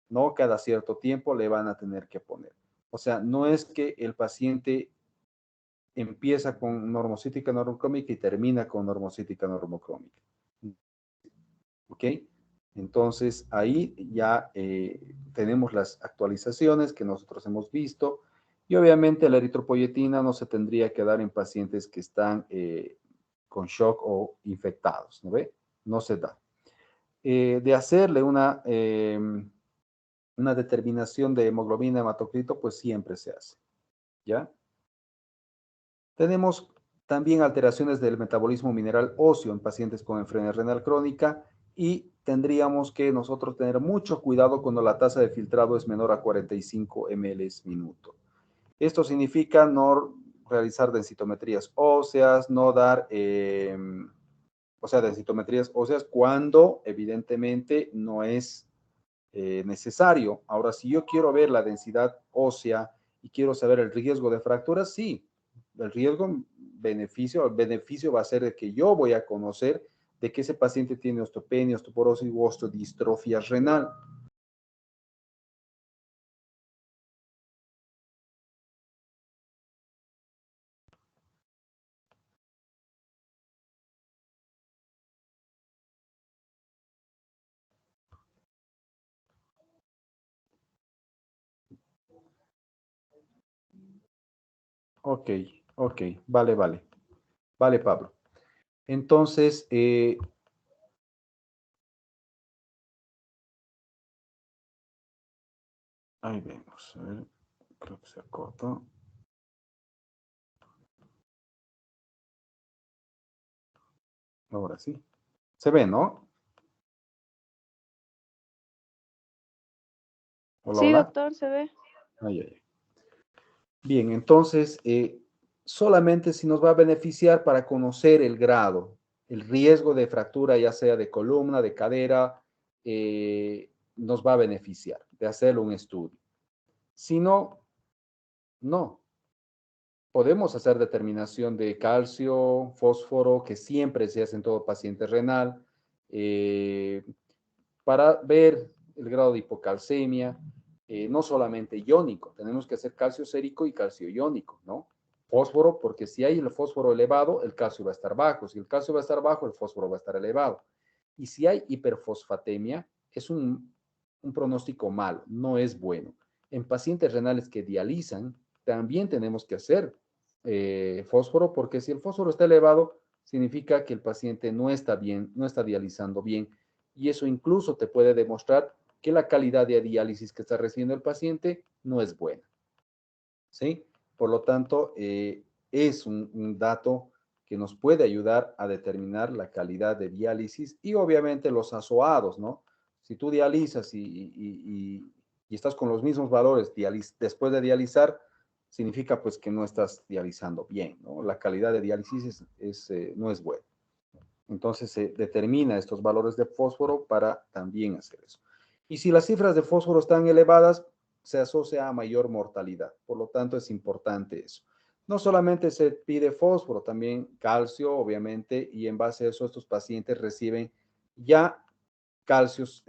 ¿no? Cada cierto tiempo le van a tener que poner. O sea, no es que el paciente empieza con normocítica normocrómica y termina con normocítica normocrómica. ¿Ok? Entonces, ahí ya tenemos las actualizaciones que nosotros hemos visto y obviamente la eritropoyetina no se tendría que dar en pacientes que están con shock o infectados, ¿no ve? No se da. De hacerle una determinación de hemoglobina hematocrito, pues siempre se hace, ¿ya? Tenemos también alteraciones del metabolismo mineral óseo en pacientes con enfermedad renal crónica y tendríamos que nosotros tener mucho cuidado cuando la tasa de filtrado es menor a 45 ml minuto. Esto significa no realizar densitometrías óseas, no dar, densitometrías óseas cuando evidentemente no es necesario. Ahora, si yo quiero ver la densidad ósea y quiero saber el riesgo de fracturas, sí, el beneficio va a ser el que yo voy a conocer de que ese paciente tiene osteopenia, osteoporosis u osteodistrofia renal. Ok, ok, vale, vale. Vale, Pablo. Entonces, ahí vemos. A ver, creo que se acortó. Ahora sí. Se ve, ¿no? Hola, Sí, hola. doctor, se ve. Ay, ay, ay. Bien, entonces, solamente si nos va a beneficiar para conocer el grado, el riesgo de fractura, ya sea de columna, de cadera, nos va a beneficiar de hacer un estudio. Si no, no. Podemos hacer determinación de calcio, fósforo, que siempre se hace en todo paciente renal, eh, para ver el grado de hipocalcemia, no solamente iónico, tenemos que hacer calcio sérico y calcio iónico, ¿no? Fósforo, porque si hay el fósforo elevado, el calcio va a estar bajo. Si el calcio va a estar bajo, el fósforo va a estar elevado. Y si hay hiperfosfatemia, es un pronóstico malo, no es bueno. En pacientes renales que dializan, también tenemos que hacer fósforo, porque si el fósforo está elevado, significa que el paciente no está bien, no está dializando bien, y eso incluso te puede demostrar que la calidad de diálisis que está recibiendo el paciente no es buena. ¿Sí? Por lo tanto, es un dato que nos puede ayudar a determinar la calidad de diálisis y obviamente los azoados, ¿no? Si tú dializas y estás con los mismos valores después de dializar, significa pues que no estás dializando bien, ¿no? La calidad de diálisis no es buena. Entonces se determina estos valores de fósforo para también hacer eso. Y si las cifras de fósforo están elevadas, se asocia a mayor mortalidad. Por lo tanto, es importante eso. No solamente se pide fósforo, también calcio, obviamente, y en base a eso estos pacientes reciben ya calcios,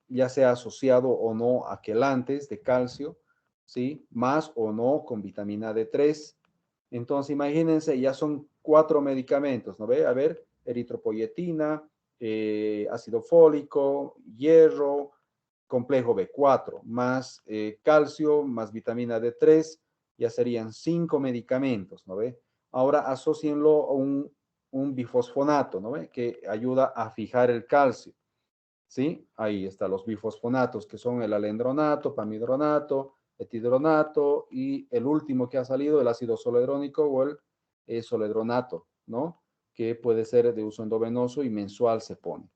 ya sea asociado o no a quelantes de calcio, ¿sí? Más o no con vitamina D3. Entonces, imagínense, ya son 4 medicamentos, ¿no ve? A ver, eritropoyetina, ácido fólico, hierro, complejo B4, más calcio, más vitamina D3, ya serían 5 medicamentos, ¿no ve? Ahora asocienlo a un bifosfonato, ¿no ve? Que ayuda a fijar el calcio. ¿Sí? Ahí están los bifosfonatos, que son el alendronato, pamidronato, etidronato y el último que ha salido, el ácido soledrónico o el soledronato, ¿no? Que puede ser de uso endovenoso y mensual se pone.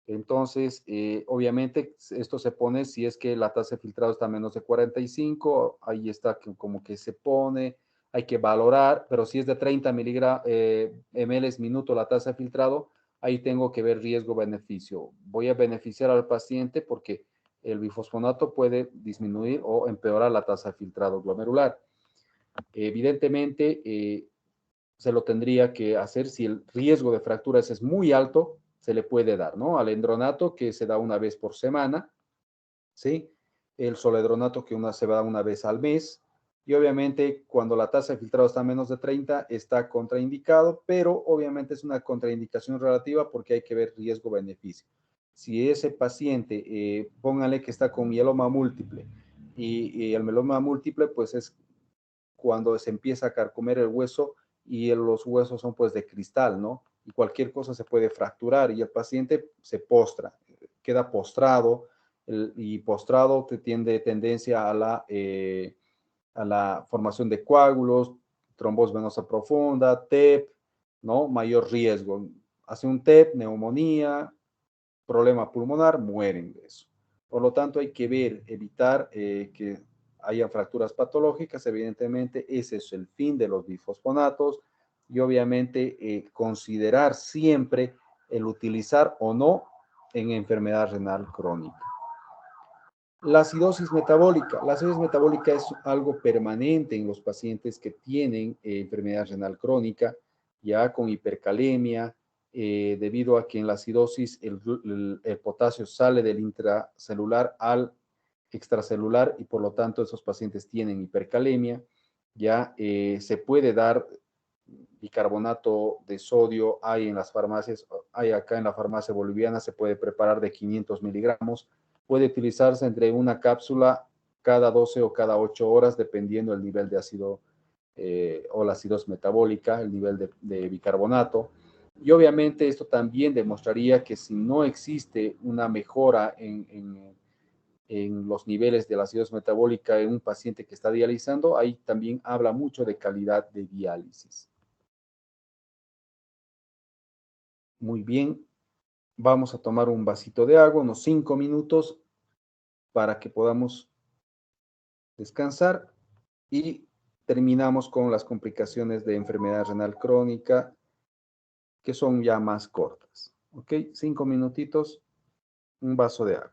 Entonces, obviamente, esto se pone si es que la tasa de filtrado está a menos de 45, ahí está como que se pone, hay que valorar, pero si es de 30 ml minuto la tasa de filtrado, ahí tengo que ver riesgo-beneficio. Voy a beneficiar al paciente porque el bifosfonato puede disminuir o empeorar la tasa de filtrado glomerular. Evidentemente, se lo tendría que hacer si el riesgo de fracturas es muy alto, se le puede dar, ¿no? Alendronato, que se da una vez por semana, ¿sí? El soledronato, que se da una vez al mes. Y obviamente, cuando la tasa de filtrado está a menos de 30, está contraindicado, pero obviamente es una contraindicación relativa porque hay que ver riesgo-beneficio. Si ese paciente, póngale que está con mieloma múltiple, y el mieloma múltiple, pues es cuando se empieza a carcomer el hueso y los huesos son pues de cristal, ¿no? Y cualquier cosa se puede fracturar y el paciente se postra, queda postrado y postrado te tiende tendencia a la formación de coágulos, trombosis venosa profunda, TEP, ¿no? Mayor riesgo. Hace un TEP, neumonía, problema pulmonar, mueren de eso. Por lo tanto, hay que ver, evitar que haya fracturas patológicas. Evidentemente, ese es el fin de los bifosfonatos y obviamente considerar siempre el utilizar o no en enfermedad renal crónica. La acidosis metabólica. La acidosis metabólica es algo permanente en los pacientes que tienen enfermedad renal crónica ya con hipercalemia, debido a que en la acidosis el potasio sale del intracelular al extracelular y por lo tanto esos pacientes tienen hipercalemia. Ya se puede dar bicarbonato de sodio, hay en las farmacias, hay acá en la farmacia boliviana, se puede preparar de 500 miligramos, puede utilizarse entre una cápsula cada 12 o cada 8 horas, dependiendo del nivel de ácido o la acidosis metabólica, el nivel de bicarbonato. Y obviamente esto también demostraría que si no existe una mejora en los niveles de la acidosis metabólica en un paciente que está dializando, ahí también habla mucho de calidad de diálisis. Muy bien, vamos a tomar un vasito de agua, unos 5 minutos para que podamos descansar y terminamos con las complicaciones de enfermedad renal crónica que son ya más cortas. ¿Ok? 5 minutitos, un vaso de agua.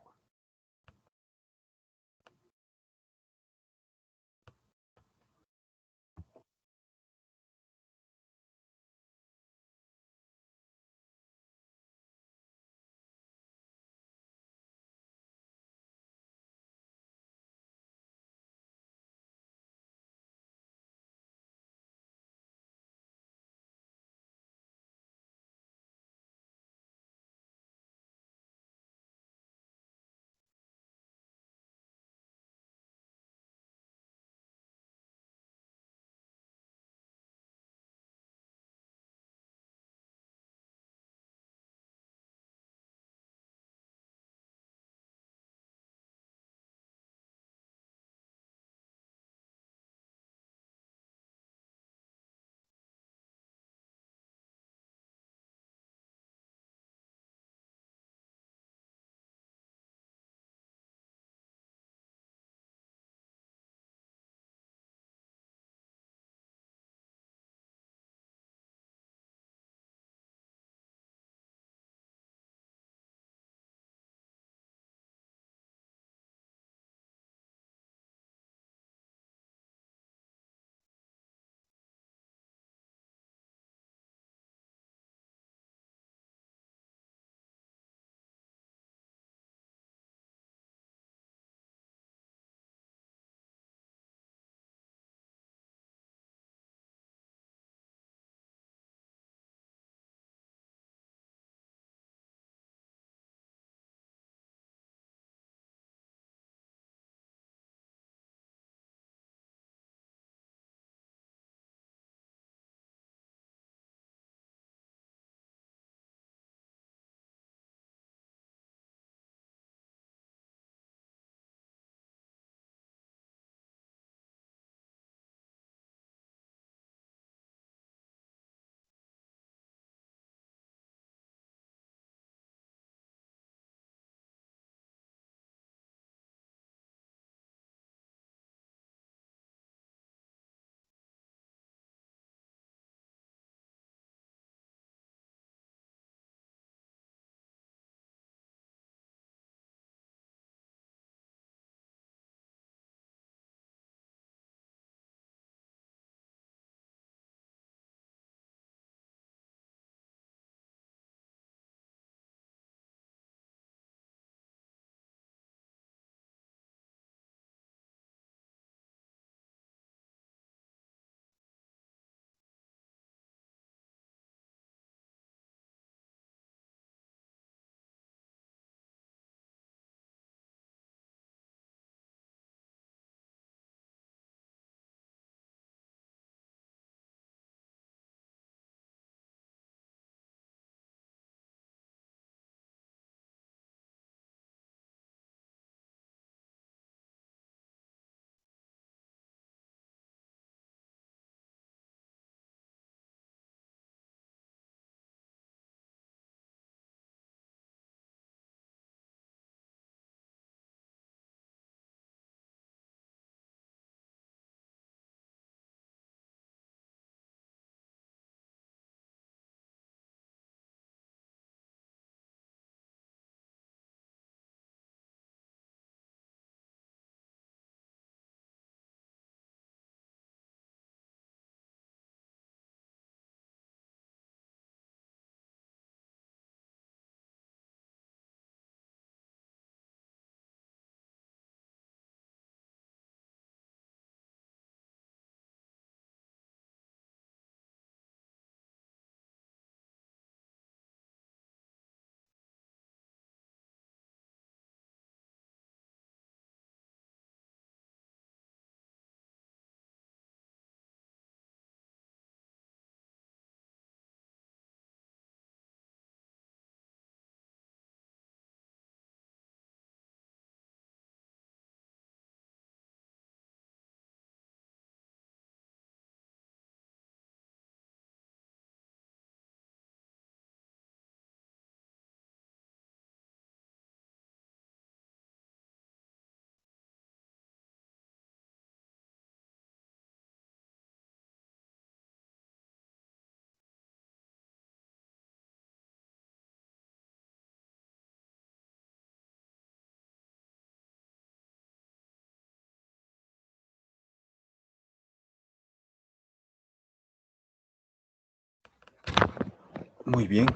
Muy bien.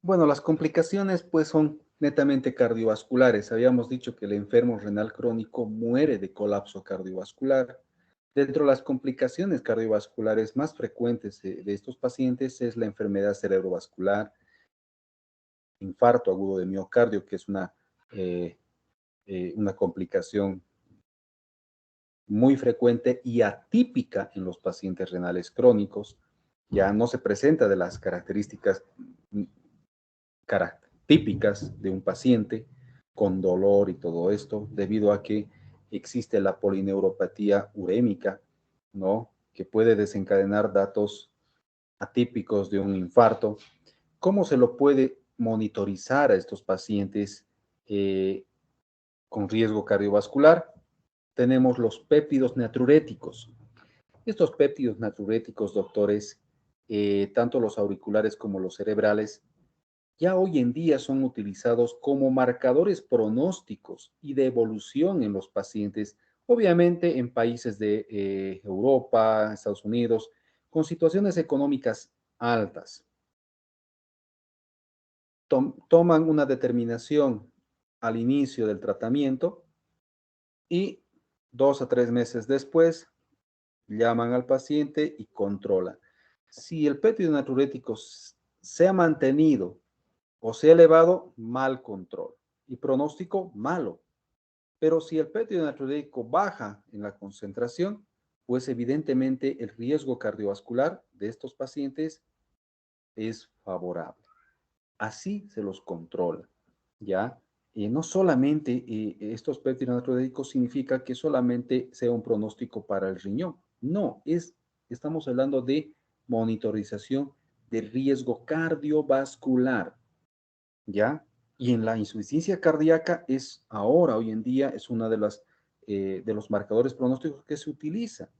Bueno, las complicaciones pues son netamente cardiovasculares. Habíamos dicho que el enfermo renal crónico muere de colapso cardiovascular. Dentro de las complicaciones cardiovasculares más frecuentes de estos pacientes es la enfermedad cerebrovascular, infarto agudo de miocardio, que es una complicación muy frecuente y atípica en los pacientes renales crónicos. Ya no se presenta de las características típicas de un paciente con dolor y todo esto, debido a que existe la polineuropatía urémica, ¿no? Que puede desencadenar datos atípicos de un infarto. ¿Cómo se lo puede monitorizar a estos pacientes con riesgo cardiovascular? Tenemos los péptidos natriuréticos. Estos péptidos natriuréticos, doctores, tanto los auriculares como los cerebrales, ya hoy en día son utilizados como marcadores pronósticos y de evolución en los pacientes, obviamente en países de Europa, Estados Unidos, con situaciones económicas altas. Toman una determinación al inicio del tratamiento y 2 a 3 meses después llaman al paciente y controlan. Si el péptido natriurético se ha mantenido o se ha elevado, mal control y pronóstico malo. Pero si el péptido natriurético baja en la concentración, pues evidentemente el riesgo cardiovascular de estos pacientes es favorable. Así se los controla, ¿ya? No solamente estos péptidos natriuréticos significa que solamente sea un pronóstico para el riñón. No, estamos hablando de monitorización de riesgo cardiovascular, ¿ya? Y en la insuficiencia cardíaca hoy en día, es una de los marcadores pronósticos que se utiliza,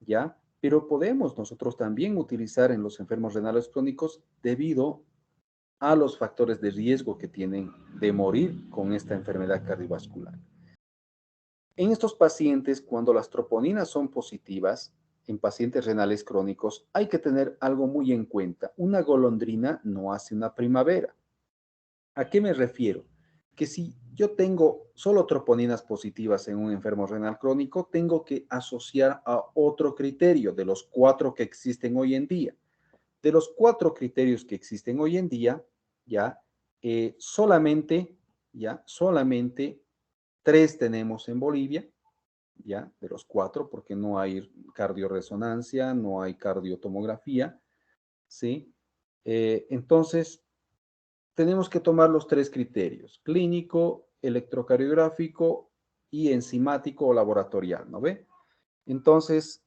¿ya? Pero podemos nosotros también utilizar en los enfermos renales crónicos debido a los factores de riesgo que tienen de morir con esta enfermedad cardiovascular. En estos pacientes, cuando las troponinas son positivas, en pacientes renales crónicos, hay que tener algo muy en cuenta. Una golondrina no hace una primavera. ¿A qué me refiero? Que si yo tengo solo troponinas positivas en un enfermo renal crónico, tengo que asociar a otro criterio de los 4 que existen hoy en día. De los 4 criterios que existen hoy en día, ya, solamente 3 tenemos en Bolivia, ya, de los 4, porque no hay cardioresonancia, no hay cardiotomografía, ¿sí? Entonces, tenemos que tomar los 3 criterios: clínico, electrocardiográfico y enzimático o laboratorial, ¿no ve? Entonces,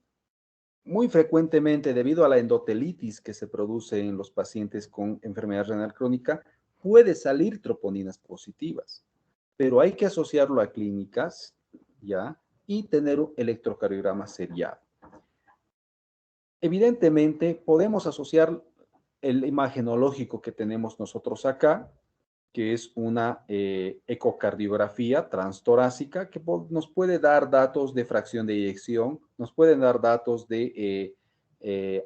muy frecuentemente, debido a la endotelitis que se produce en los pacientes con enfermedad renal crónica, puede salir troponinas positivas, pero hay que asociarlo a clínicas, ¿ya? Y tener un electrocardiograma seriado. Evidentemente, podemos asociar el imagenológico que tenemos nosotros acá, que es una ecocardiografía transtorácica que nos puede dar datos de fracción de eyección, nos pueden dar datos de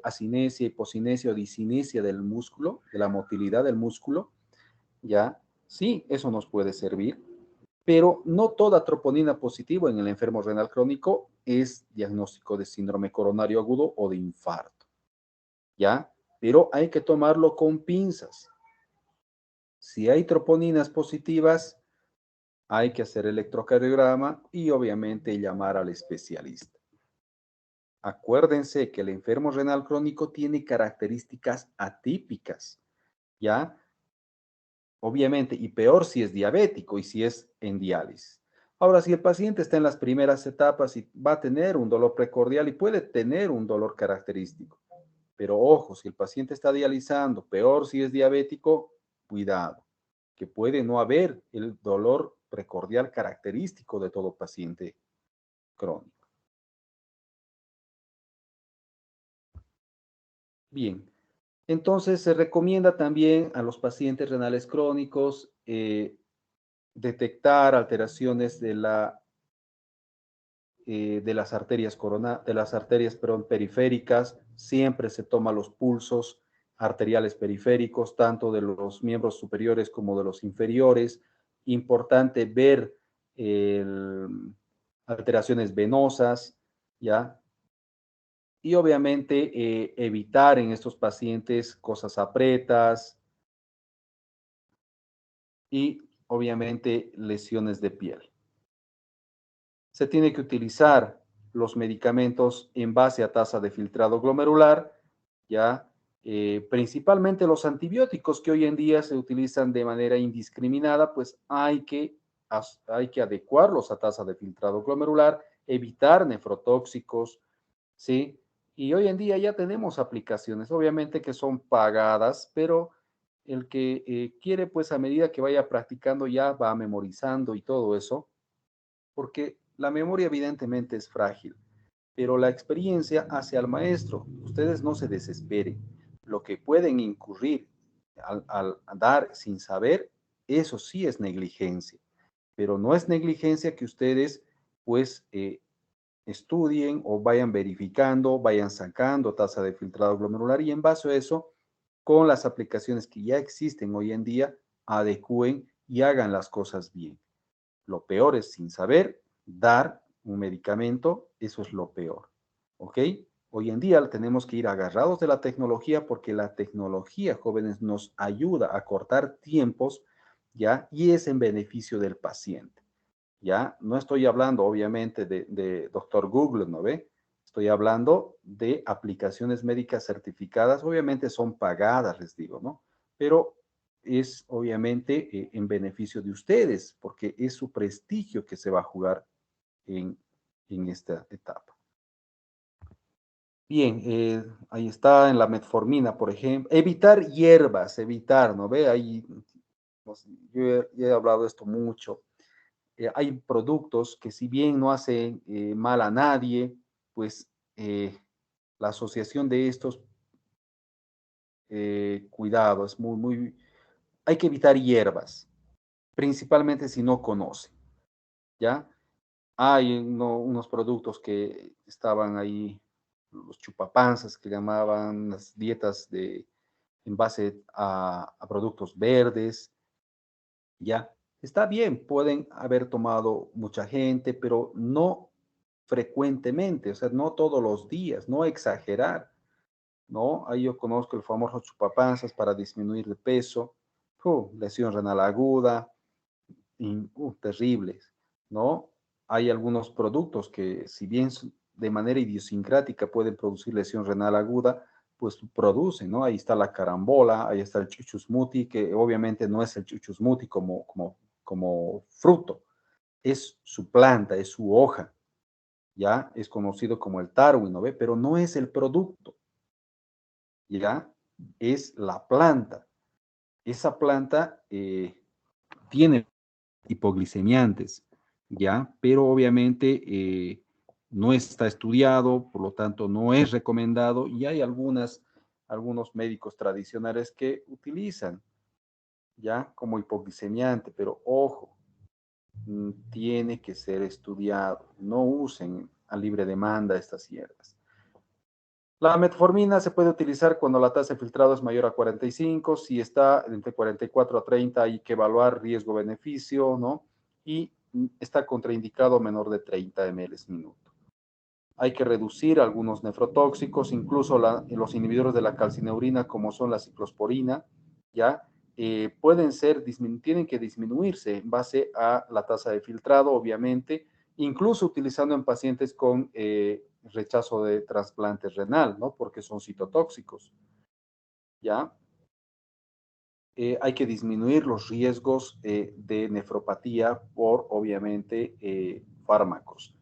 acinesia, hipocinesia o discinesia del músculo, de la motilidad del músculo, ¿ya? Sí, eso nos puede servir, pero no toda troponina positiva en el enfermo renal crónico es diagnóstico de síndrome coronario agudo o de infarto, ¿ya? Pero hay que tomarlo con pinzas. Si hay troponinas positivas, hay que hacer electrocardiograma y obviamente llamar al especialista. Acuérdense que el enfermo renal crónico tiene características atípicas, ¿ya? Obviamente, y peor si es diabético y si es en diálisis. Ahora, si el paciente está en las primeras etapas y va a tener un dolor precordial y puede tener un dolor característico, pero ojo, si el paciente está dializando, peor si es diabético, cuidado, que puede no haber el dolor precordial característico de todo paciente crónico. Bien, entonces se recomienda también a los pacientes renales crónicos detectar alteraciones de la de las arterias periféricas, siempre se toma los pulsos arteriales periféricos, tanto de los miembros superiores como de los inferiores. Importante ver alteraciones venosas, ¿ya? Y obviamente evitar en estos pacientes cosas apretas y obviamente lesiones de piel. Se tiene que utilizar los medicamentos en base a tasa de filtrado glomerular, ¿ya? Principalmente los antibióticos que hoy en día se utilizan de manera indiscriminada, pues hay que adecuarlos a tasa de filtrado glomerular, evitar nefrotóxicos, ¿sí? Y hoy en día ya tenemos aplicaciones, obviamente que son pagadas, pero el que quiere, pues a medida que vaya practicando ya va memorizando y todo eso, porque la memoria evidentemente es frágil, pero la experiencia hace al maestro. Ustedes no se desesperen. Lo que pueden incurrir al dar sin saber, eso sí es negligencia, pero no es negligencia que ustedes pues estudien o vayan verificando, vayan sacando tasa de filtrado glomerular y en base a eso, con las aplicaciones que ya existen hoy en día, adecúen y hagan las cosas bien. Lo peor es sin saber dar un medicamento, eso es lo peor, ¿ok? Hoy en día tenemos que ir agarrados de la tecnología porque la tecnología, jóvenes, nos ayuda a cortar tiempos, ¿ya? Y es en beneficio del paciente, ¿ya? No estoy hablando, obviamente, de doctor Google, ¿no ve? Estoy hablando de aplicaciones médicas certificadas, obviamente son pagadas, les digo, ¿no? Pero es obviamente en beneficio de ustedes, porque es su prestigio que se va a jugar en, en esta etapa. Bien, ahí está en la metformina, por ejemplo. Evitar hierbas, evitar, ¿no ve? Ahí, pues, yo he hablado de esto mucho. Hay productos que si bien no hacen mal a nadie, pues la asociación de estos, cuidado, es hay que evitar hierbas, principalmente si no conocen, ¿ya? Hay unos productos que estaban ahí, los chupapanzas que llamaban las dietas en base a productos verdes, ¿ya? Está bien, pueden haber tomado mucha gente, pero no frecuentemente, o sea, no todos los días, no exagerar, ¿no? Ahí yo conozco el famoso chupapanzas para disminuir de peso, lesión renal aguda, terribles, ¿no? Hay algunos productos que, si bien de manera idiosincrática pueden producir lesión renal aguda, pues producen, ¿no? Ahí está la carambola, ahí está el chuchusmuti, que obviamente no es el chuchusmuti como fruto, es su planta, es su hoja, ¿ya? Es conocido como el tarwi, ¿no ve? Pero no es el producto, ¿ya? Es la planta. Esa planta tiene hipoglicemiantes, ¿ya? Pero obviamente no está estudiado, por lo tanto no es recomendado y hay algunos médicos tradicionales que utilizan, ¿ya? Como hipoglicemiante, pero ojo, tiene que ser estudiado, no usen a libre demanda estas hierbas. La metformina se puede utilizar cuando la tasa de filtrado es mayor a 45, si está entre 44 a 30 hay que evaluar riesgo-beneficio, ¿no? Y está contraindicado menor de 30 ml minuto. Hay que reducir algunos nefrotóxicos, incluso los inhibidores de la calcineurina como son la ciclosporina, ¿ya? Tienen que disminuirse en base a la tasa de filtrado, obviamente, incluso utilizando en pacientes con rechazo de trasplante renal, ¿no? Porque son citotóxicos, ¿ya? Hay que disminuir los riesgos de nefropatía por, obviamente, fármacos.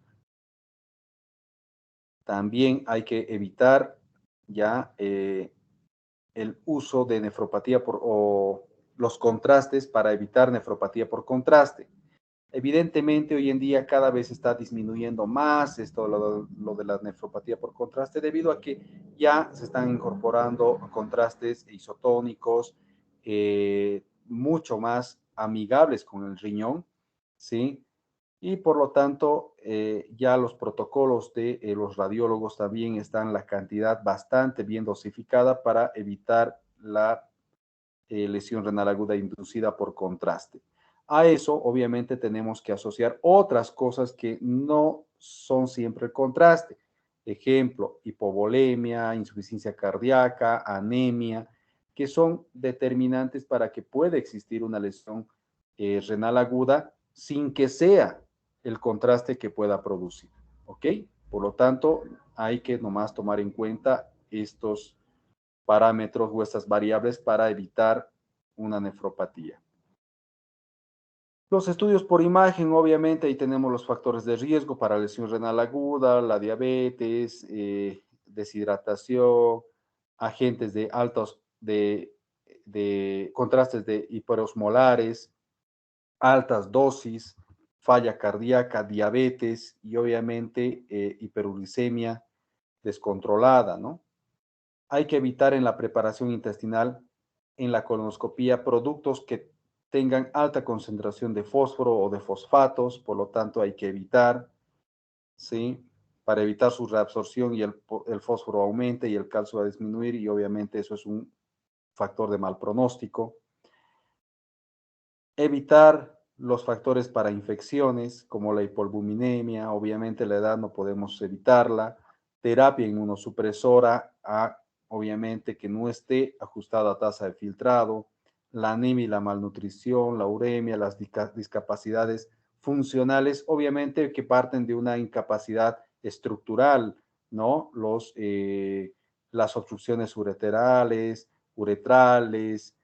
También hay que evitar ya el uso de nefropatía o los contrastes para evitar nefropatía por contraste. Evidentemente, hoy en día cada vez está disminuyendo más lo de la nefropatía por contraste debido a que ya se están incorporando contrastes isotónicos mucho más amigables con el riñón, ¿sí? Y por lo tanto, ya los protocolos de los radiólogos también están la cantidad bastante bien dosificada para evitar la lesión renal aguda inducida por contraste. A eso, obviamente, tenemos que asociar otras cosas que no son siempre el contraste. Ejemplo, hipovolemia, insuficiencia cardíaca, anemia, que son determinantes para que pueda existir una lesión renal aguda sin que sea el contraste que pueda producir. ¿Ok? Por lo tanto, hay que nomás tomar en cuenta estos parámetros o estas variables para evitar una nefropatía. Los estudios por imagen, obviamente, ahí tenemos los factores de riesgo para lesión renal aguda, la diabetes, deshidratación, agentes de altos, de contrastes de hiperosmolares, altas dosis, falla cardíaca, diabetes y obviamente hiperuricemia descontrolada, ¿no? Hay que evitar en la preparación intestinal, en la colonoscopía, productos que tengan alta concentración de fósforo o de fosfatos, por lo tanto hay que evitar, ¿sí? Para evitar su reabsorción y el fósforo aumente y el calcio va a disminuir y obviamente eso es un factor de mal pronóstico. Evitar los factores para infecciones como la hipoalbuminemia, obviamente la edad no podemos evitarla, terapia inmunosupresora, obviamente que no esté ajustada a tasa de filtrado, la anemia y la malnutrición, la uremia, las discapacidades funcionales, obviamente que parten de una incapacidad estructural, ¿no? Las obstrucciones ureterales, uretrales,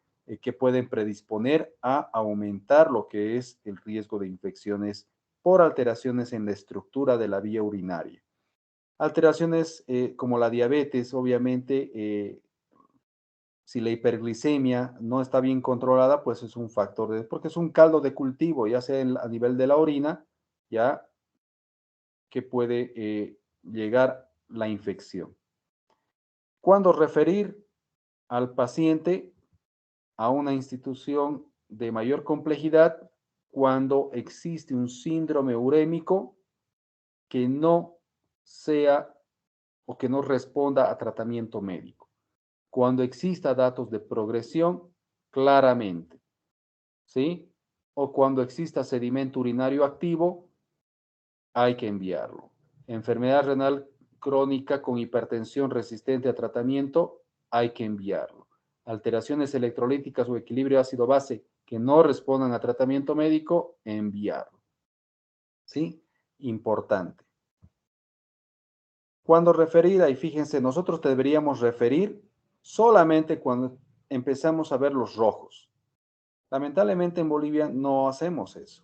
que pueden predisponer a aumentar lo que es el riesgo de infecciones por alteraciones en la estructura de la vía urinaria. Alteraciones como la diabetes, obviamente, si la hiperglicemia no está bien controlada, pues es un factor, porque es un caldo de cultivo, ya sea a nivel de la orina, ya que puede llegar la infección. ¿Cuándo referir al paciente a una institución de mayor complejidad? Cuando existe un síndrome urémico que no sea o que no responda a tratamiento médico. Cuando exista datos de progresión, claramente, ¿sí? O cuando exista sedimento urinario activo, hay que enviarlo. Enfermedad renal crónica con hipertensión resistente a tratamiento, hay que enviarlo. Alteraciones electrolíticas o equilibrio ácido-base que no respondan a tratamiento médico, enviarlo. ¿Sí? Importante. Cuando referir, ahí fíjense, nosotros deberíamos referir solamente cuando empezamos a ver los rojos. Lamentablemente en Bolivia no hacemos eso.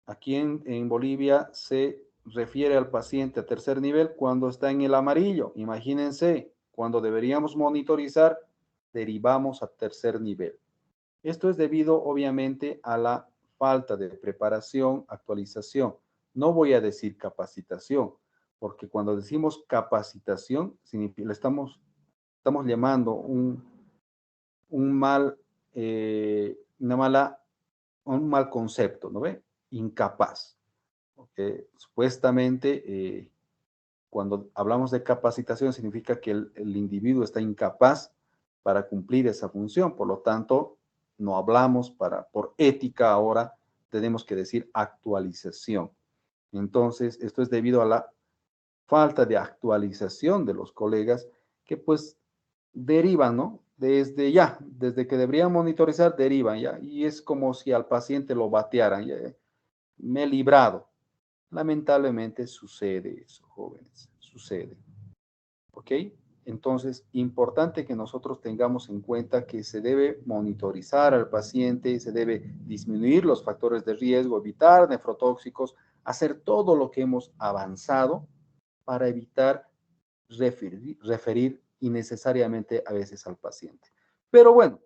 Aquí en Bolivia se refiere al paciente a tercer nivel cuando está en el amarillo. Imagínense, cuando deberíamos monitorizar, derivamos a tercer nivel. Esto es debido, obviamente, a la falta de preparación, actualización. No voy a decir capacitación, porque cuando decimos capacitación, le estamos llamando un mal, un mal concepto, ¿no ve? Incapaz. Supuestamente, cuando hablamos de capacitación, significa que el individuo está incapaz para cumplir esa función. Por lo tanto, no hablamos por ética ahora, tenemos que decir actualización. Entonces, esto es debido a la falta de actualización de los colegas que pues derivan, ¿no? Desde que deberían monitorizar, derivan, ¿ya? Y es como si al paciente lo batearan, ¿ya? Me he librado. Lamentablemente sucede eso, jóvenes, sucede. ¿Ok? Entonces, importante que nosotros tengamos en cuenta que se debe monitorizar al paciente, se debe disminuir los factores de riesgo, evitar nefrotóxicos, hacer todo lo que hemos avanzado para evitar referir innecesariamente a veces al paciente. Pero bueno,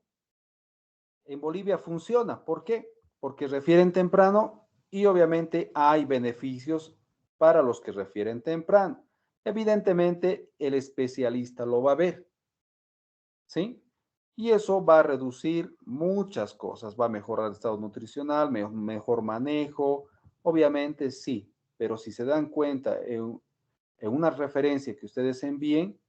en Bolivia funciona. ¿Por qué? Porque refieren temprano y obviamente hay beneficios para los que refieren temprano. Evidentemente, el especialista lo va a ver, ¿sí? Y eso va a reducir muchas cosas, va a mejorar el estado nutricional, mejor manejo, Obviamente sí, pero si se dan cuenta en una referencia que ustedes envíen,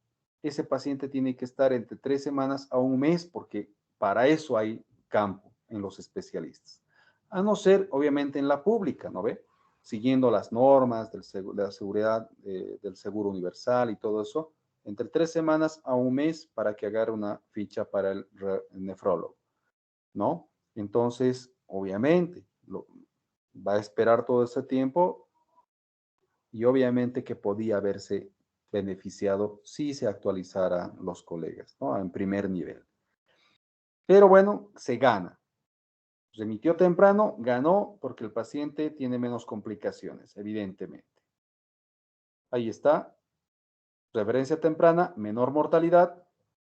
ese paciente tiene que estar entre 3 semanas a un mes porque para eso hay campo en los especialistas. A no ser, obviamente, en la pública, ¿no ve? Siguiendo las normas de la seguridad del seguro universal y todo eso, entre 3 semanas a un mes para que agarre una ficha para el nefrólogo, ¿no? Entonces, obviamente, va a esperar todo ese tiempo y obviamente que podía haberse beneficiado si se actualizaran los colegas, ¿no? En primer nivel. Pero bueno, se gana. Remitió temprano, ganó porque el paciente tiene menos complicaciones, evidentemente. Ahí está. Referencia temprana, menor mortalidad,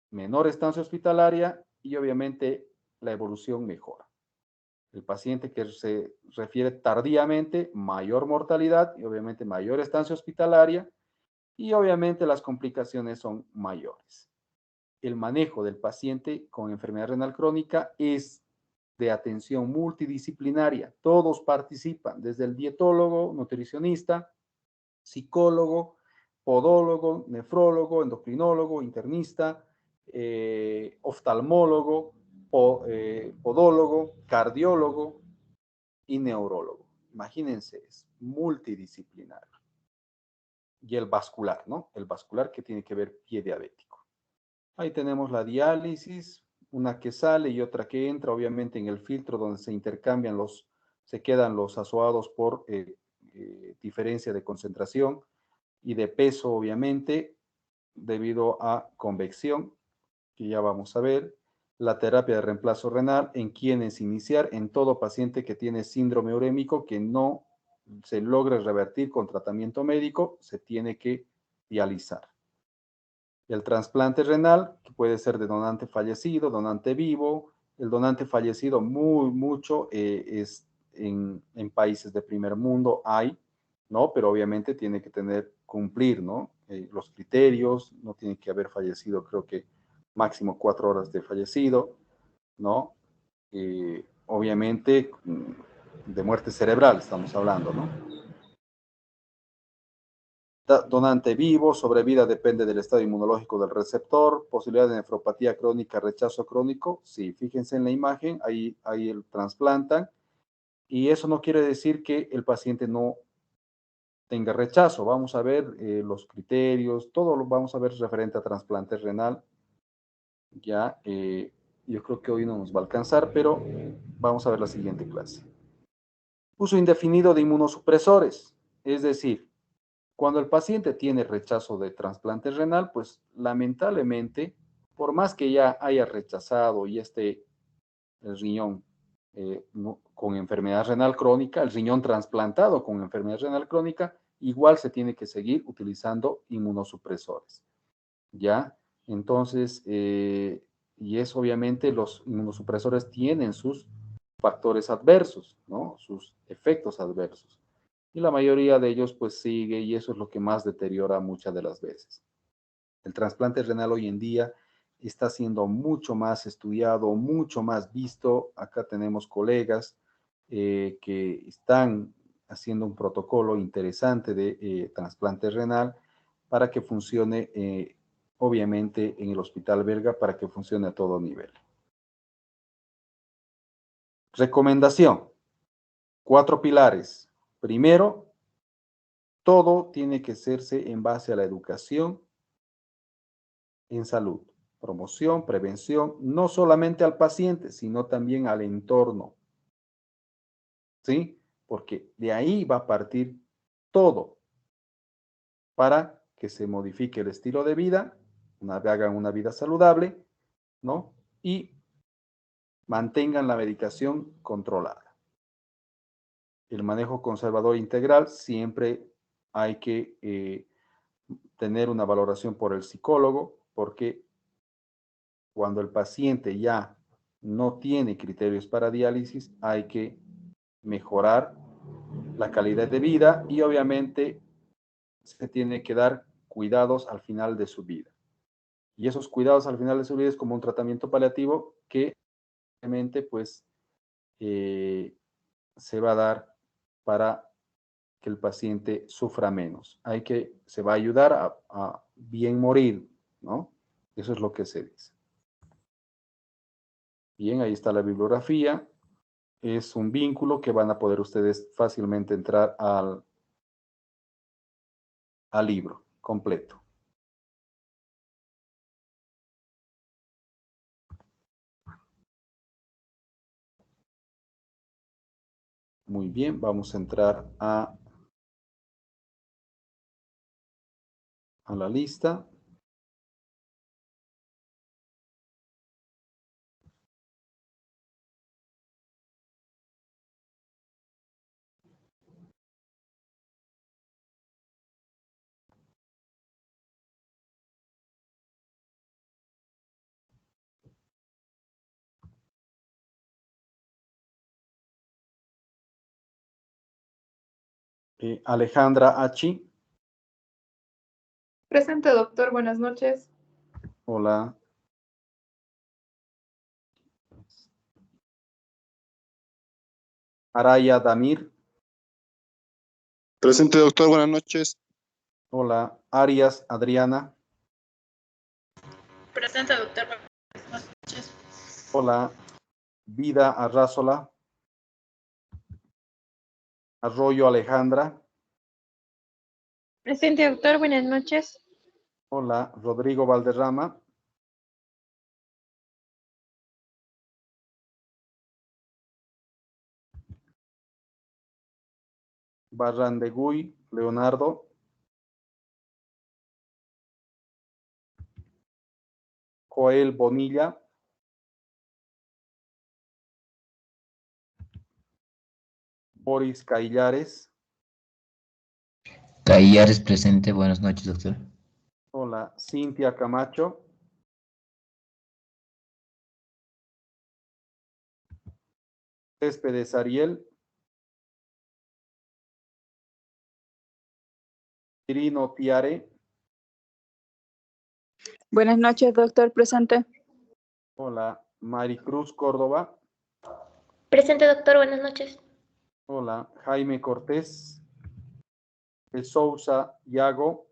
menor estancia hospitalaria y obviamente la evolución mejora. El paciente que se refiere tardíamente, mayor mortalidad y obviamente mayor estancia hospitalaria y obviamente las complicaciones son mayores. El manejo del paciente con enfermedad renal crónica es de atención multidisciplinaria. Todos participan, desde el dietólogo, nutricionista, psicólogo, podólogo, nefrólogo, endocrinólogo, internista, oftalmólogo, podólogo, cardiólogo y neurólogo. Imagínense, es multidisciplinario. Y el vascular, ¿no? El vascular que tiene que ver pie diabético. Ahí tenemos la diálisis, una que sale y otra que entra, obviamente en el filtro donde se intercambian se quedan los azoados por diferencia de concentración y de peso, obviamente, debido a convección, que ya vamos a ver. La terapia de reemplazo renal en quienes iniciar en todo paciente que tiene síndrome urémico que no se logre revertir con tratamiento médico, se tiene que dializar. El trasplante renal, que puede ser de donante fallecido, donante vivo. El donante fallecido mucho es en países de primer mundo hay, ¿no? Pero obviamente tiene que cumplir, ¿no? Los criterios, no tiene que haber fallecido, creo que máximo 4 horas de fallecido, ¿no? Obviamente de muerte cerebral estamos hablando, ¿no? Donante vivo, sobrevida depende del estado inmunológico del receptor, posibilidad de nefropatía crónica, rechazo crónico, sí, fíjense en la imagen, ahí el trasplantan, y eso no quiere decir que el paciente no tenga rechazo, vamos a ver los criterios, todo lo vamos a ver referente a trasplante renal, ya, yo creo que hoy no nos va a alcanzar, pero vamos a ver la siguiente clase. Uso indefinido de inmunosupresores, es decir, cuando el paciente tiene rechazo de trasplante renal, pues lamentablemente, por más que ya haya rechazado y esté el riñón con enfermedad renal crónica, el riñón trasplantado con enfermedad renal crónica, igual se tiene que seguir utilizando inmunosupresores. ¿Ya? Entonces, y es obviamente los inmunosupresores tienen sus factores adversos, ¿no? Sus efectos adversos. Y la mayoría de ellos pues sigue y eso es lo que más deteriora muchas de las veces. El trasplante renal hoy en día está siendo mucho más estudiado, mucho más visto. Acá tenemos colegas que están haciendo un protocolo interesante de trasplante renal para que funcione, obviamente, en el Hospital Belga, para que funcione a todo nivel. Recomendación. 4 pilares. Primero, todo tiene que hacerse en base a la educación en salud, promoción, prevención, no solamente al paciente, sino también al entorno. ¿Sí? Porque de ahí va a partir todo para que se modifique el estilo de vida, hagan una vida saludable, ¿no? Y mantengan la medicación controlada. El manejo conservador integral siempre hay que tener una valoración por el psicólogo, porque cuando el paciente ya no tiene criterios para diálisis, hay que mejorar la calidad de vida y obviamente se tiene que dar cuidados al final de su vida. Y esos cuidados al final de su vida es como un tratamiento paliativo que obviamente pues se va a dar para que el paciente sufra menos. Se va a ayudar a bien morir, ¿no? Eso es lo que se dice. Bien, ahí está la bibliografía. Es un vínculo que van a poder ustedes fácilmente entrar al libro completo. Muy bien, vamos a entrar a la lista. Alejandra Achi. Presente, doctor. Buenas noches. Hola. Araya Damir. Presente, doctor. Buenas noches. Hola. Arias Adriana. Presente, doctor. Buenas noches. Hola. Vida Arrázola. Arroyo Alejandra. Presente, doctor. Buenas noches. Hola. Rodrigo Valderrama. Barrandeguy Leonardo. Joel Bonilla. Boris Caillares. Caillares presente, buenas noches, doctor. Hola. Cintia Camacho. Céspedes Ariel. Irino Tiare. Buenas noches, doctor. Presente. Hola. Maricruz Córdoba. Presente, doctor. Buenas noches. Hola. Jaime Cortés. De Sousa Yago.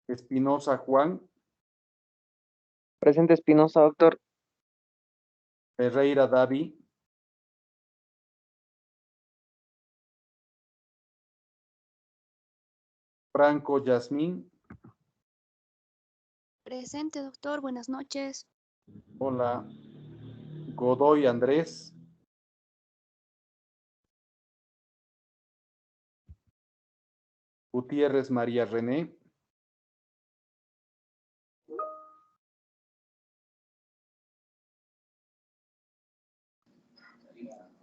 Espinosa Juan. Presente Espinosa, doctor. Ferreira Davi. Franco Yasmín. Presente, doctor. Buenas noches. Hola. Godoy Andrés. Gutiérrez María René.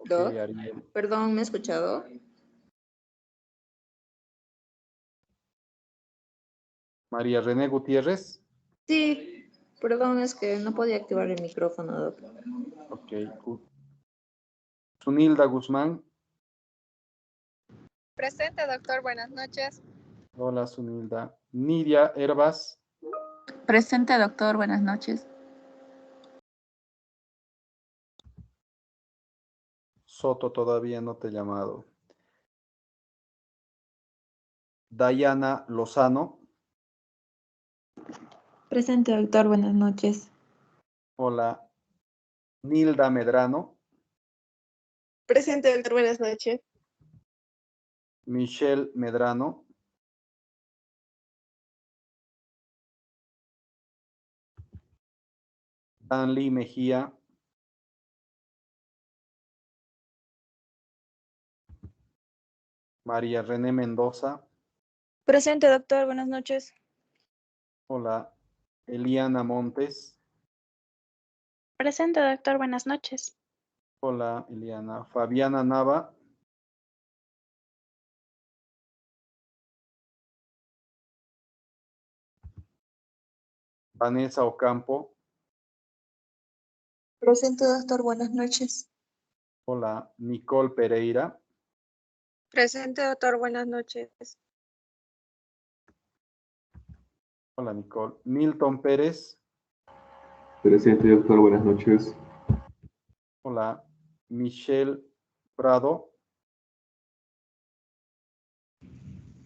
Doc, Ariel. perdón, ¿me he escuchado? María René Gutiérrez. Sí, perdón, es que no podía activar el micrófono, Doc. Ok. Sunilda Guzmán. Presente, doctor. Buenas noches. Hola, Sunilda. Nidia Herbas. Presente, doctor. Buenas noches. Soto todavía no te he llamado. Dayana Lozano. Presente, doctor. Buenas noches. Hola. Nilda Medrano. Presente, doctor. Buenas noches. Michelle Medrano. Danly Mejía. María René Mendoza. Presente, doctor. Buenas noches. Hola. Eliana Montes. Presente, doctor. Buenas noches. Hola, Eliana. Fabiana Nava. Vanessa Ocampo. Presente, doctor. Buenas noches. Hola. Nicole Pereira. Presente, doctor. Buenas noches. Hola, Nicole. Milton Pérez. Presente, doctor. Buenas noches. Hola. Michelle Prado.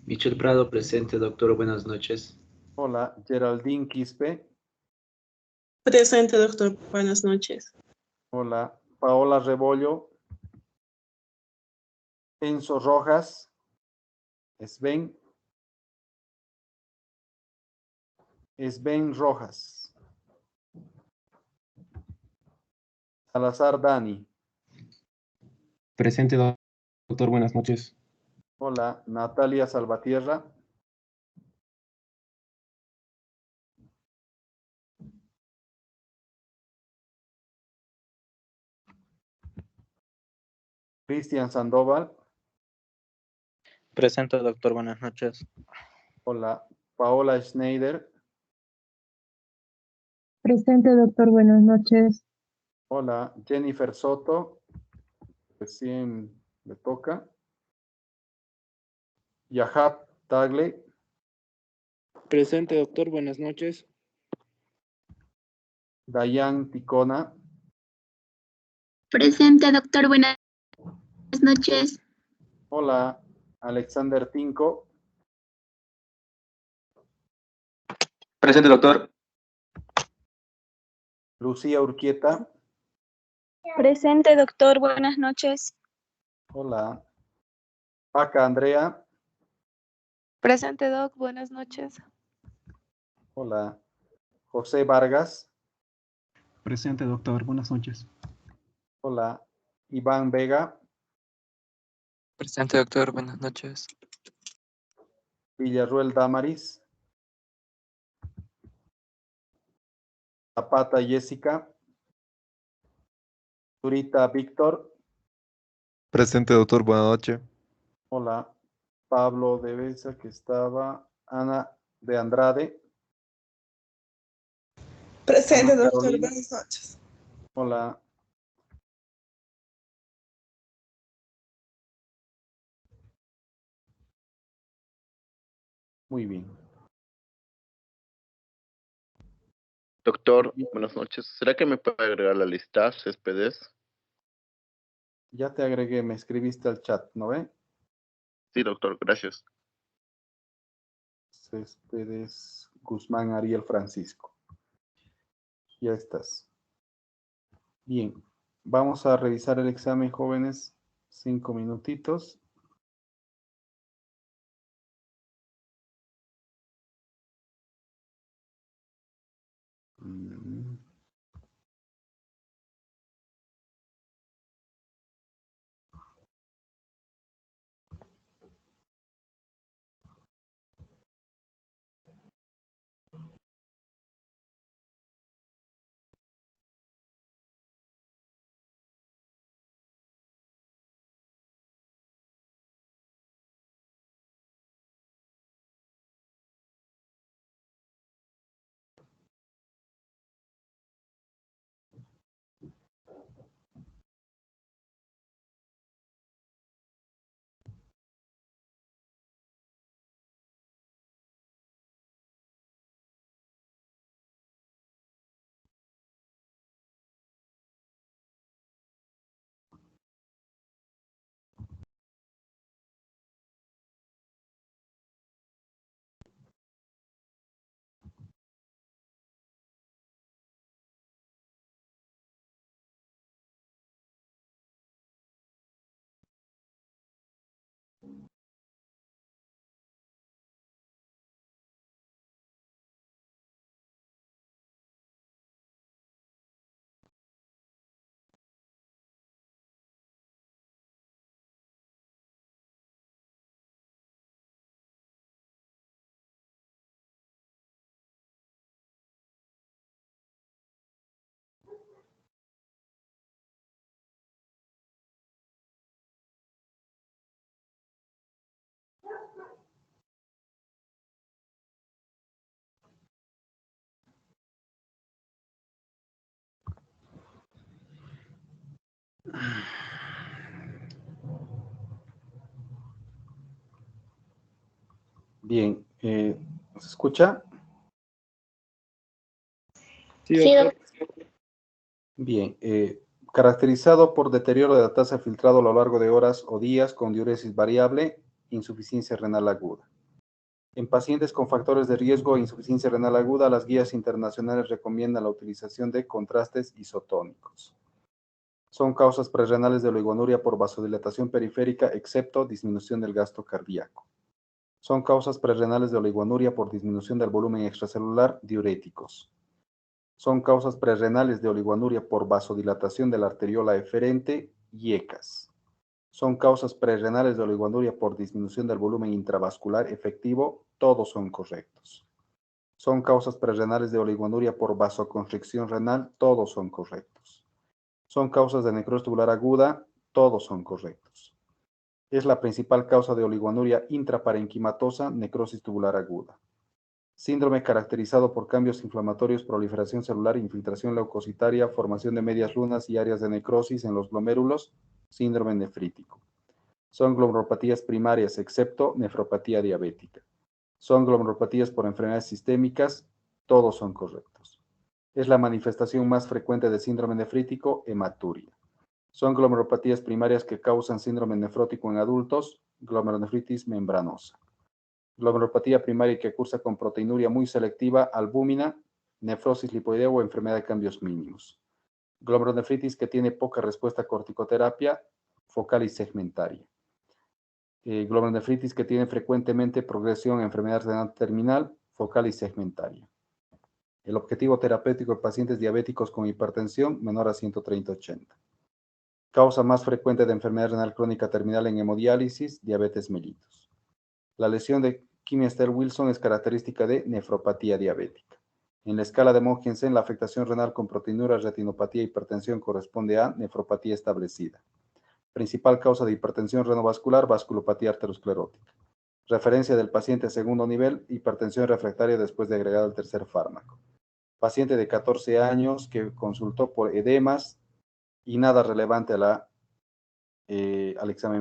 Michel Prado, presente, doctor. Buenas noches. Hola. Geraldine Quispe. Presente, doctor. Buenas noches. Hola. Paola Rebollo. Enzo Rojas. Sven Rojas. Salazar Dani. Presente, doctor. Buenas noches. Hola. Natalia Salvatierra. Cristian Sandoval. Presente, doctor. Buenas noches. Hola. Paola Schneider. Presente, doctor. Buenas noches. Hola. Jennifer Soto. Recién le toca. Yahat Tagle. Presente, doctor. Buenas noches. Dayan Ticona. Presente, doctor. Buenas noches. Hola. Alexander Tinko. Presente, doctor. Lucía Urquieta. Presente, doctor. Buenas noches. Hola. Paca Andrea. Presente, doc. Buenas noches. Hola. José Vargas. Presente, doctor. Buenas noches. Hola. Iván Vega. Presente, doctor. Buenas noches. Villarruel Damaris. Zapata Jessica. Zurita Víctor. Presente, doctor. Buenas noches. Hola. Pablo de Besa, que estaba. Ana de Andrade. Presente, Ana doctor. Carolina. Buenas noches. Hola. Muy bien. Doctor, buenas noches. ¿Será que me puede agregar la lista Céspedes? Ya te agregué, me escribiste al chat, ¿no ve? Sí, doctor, gracias. Céspedes Guzmán Ariel Francisco. Ya estás. Bien. Vamos a revisar el examen, jóvenes. 5 minutitos. Bien, ¿se escucha? Sí, Sí, doctor. doctor. Bien, caracterizado por deterioro de la tasa de filtrado a lo largo de horas o días con diuresis variable, insuficiencia renal aguda. En pacientes con factores de riesgo e insuficiencia renal aguda, las guías internacionales recomiendan la utilización de contrastes isotónicos. Son causas prerrenales de oligonuria por vasodilatación periférica, excepto disminución del gasto cardíaco. Son causas prerrenales de oligonuria por disminución del volumen extracelular, diuréticos. Son causas prerrenales de oligonuria por vasodilatación de la arteriola eferente, IECAS. Son causas prerrenales de oligonuria por disminución del volumen intravascular efectivo, todos son correctos. Son causas prerrenales de oligonuria por vasoconstricción renal, todos son correctos. Son causas de necrosis tubular aguda, todos son correctos. Es la principal causa de oligonuria intraparenquimatosa, necrosis tubular aguda. Síndrome caracterizado por cambios inflamatorios, proliferación celular, infiltración leucocitaria, formación de medias lunas y áreas de necrosis en los glomérulos, síndrome nefrítico. Son glomerulopatías primarias, excepto nefropatía diabética. Son glomerulopatías por enfermedades sistémicas, todos son correctos. Es la manifestación más frecuente de síndrome nefrítico, hematuria. Son glomerulopatías primarias que causan síndrome nefrótico en adultos, glomerulonefritis membranosa. Glomerulopatía primaria que cursa con proteinuria muy selectiva, albúmina, nefrosis lipoidea o enfermedad de cambios mínimos. Glomerulonefritis que tiene poca respuesta a corticoterapia, focal y segmentaria. Glomerulonefritis que tiene frecuentemente progresión a enfermedad renal terminal, focal y segmentaria. El objetivo terapéutico de pacientes diabéticos con hipertensión menor a 130/80. Causa más frecuente de enfermedad renal crónica terminal en hemodiálisis, diabetes mellitus. La lesión de Kimmel-Wilson es característica de nefropatía diabética. En la escala de Mogensen, la afectación renal con proteinuria, retinopatía e hipertensión corresponde a nefropatía establecida. Principal causa de hipertensión renovascular, vasculopatía arteriosclerótica. Referencia del paciente a segundo nivel, hipertensión refractaria después de agregado el tercer fármaco. Paciente de 14 años que consultó por edemas y nada relevante al examen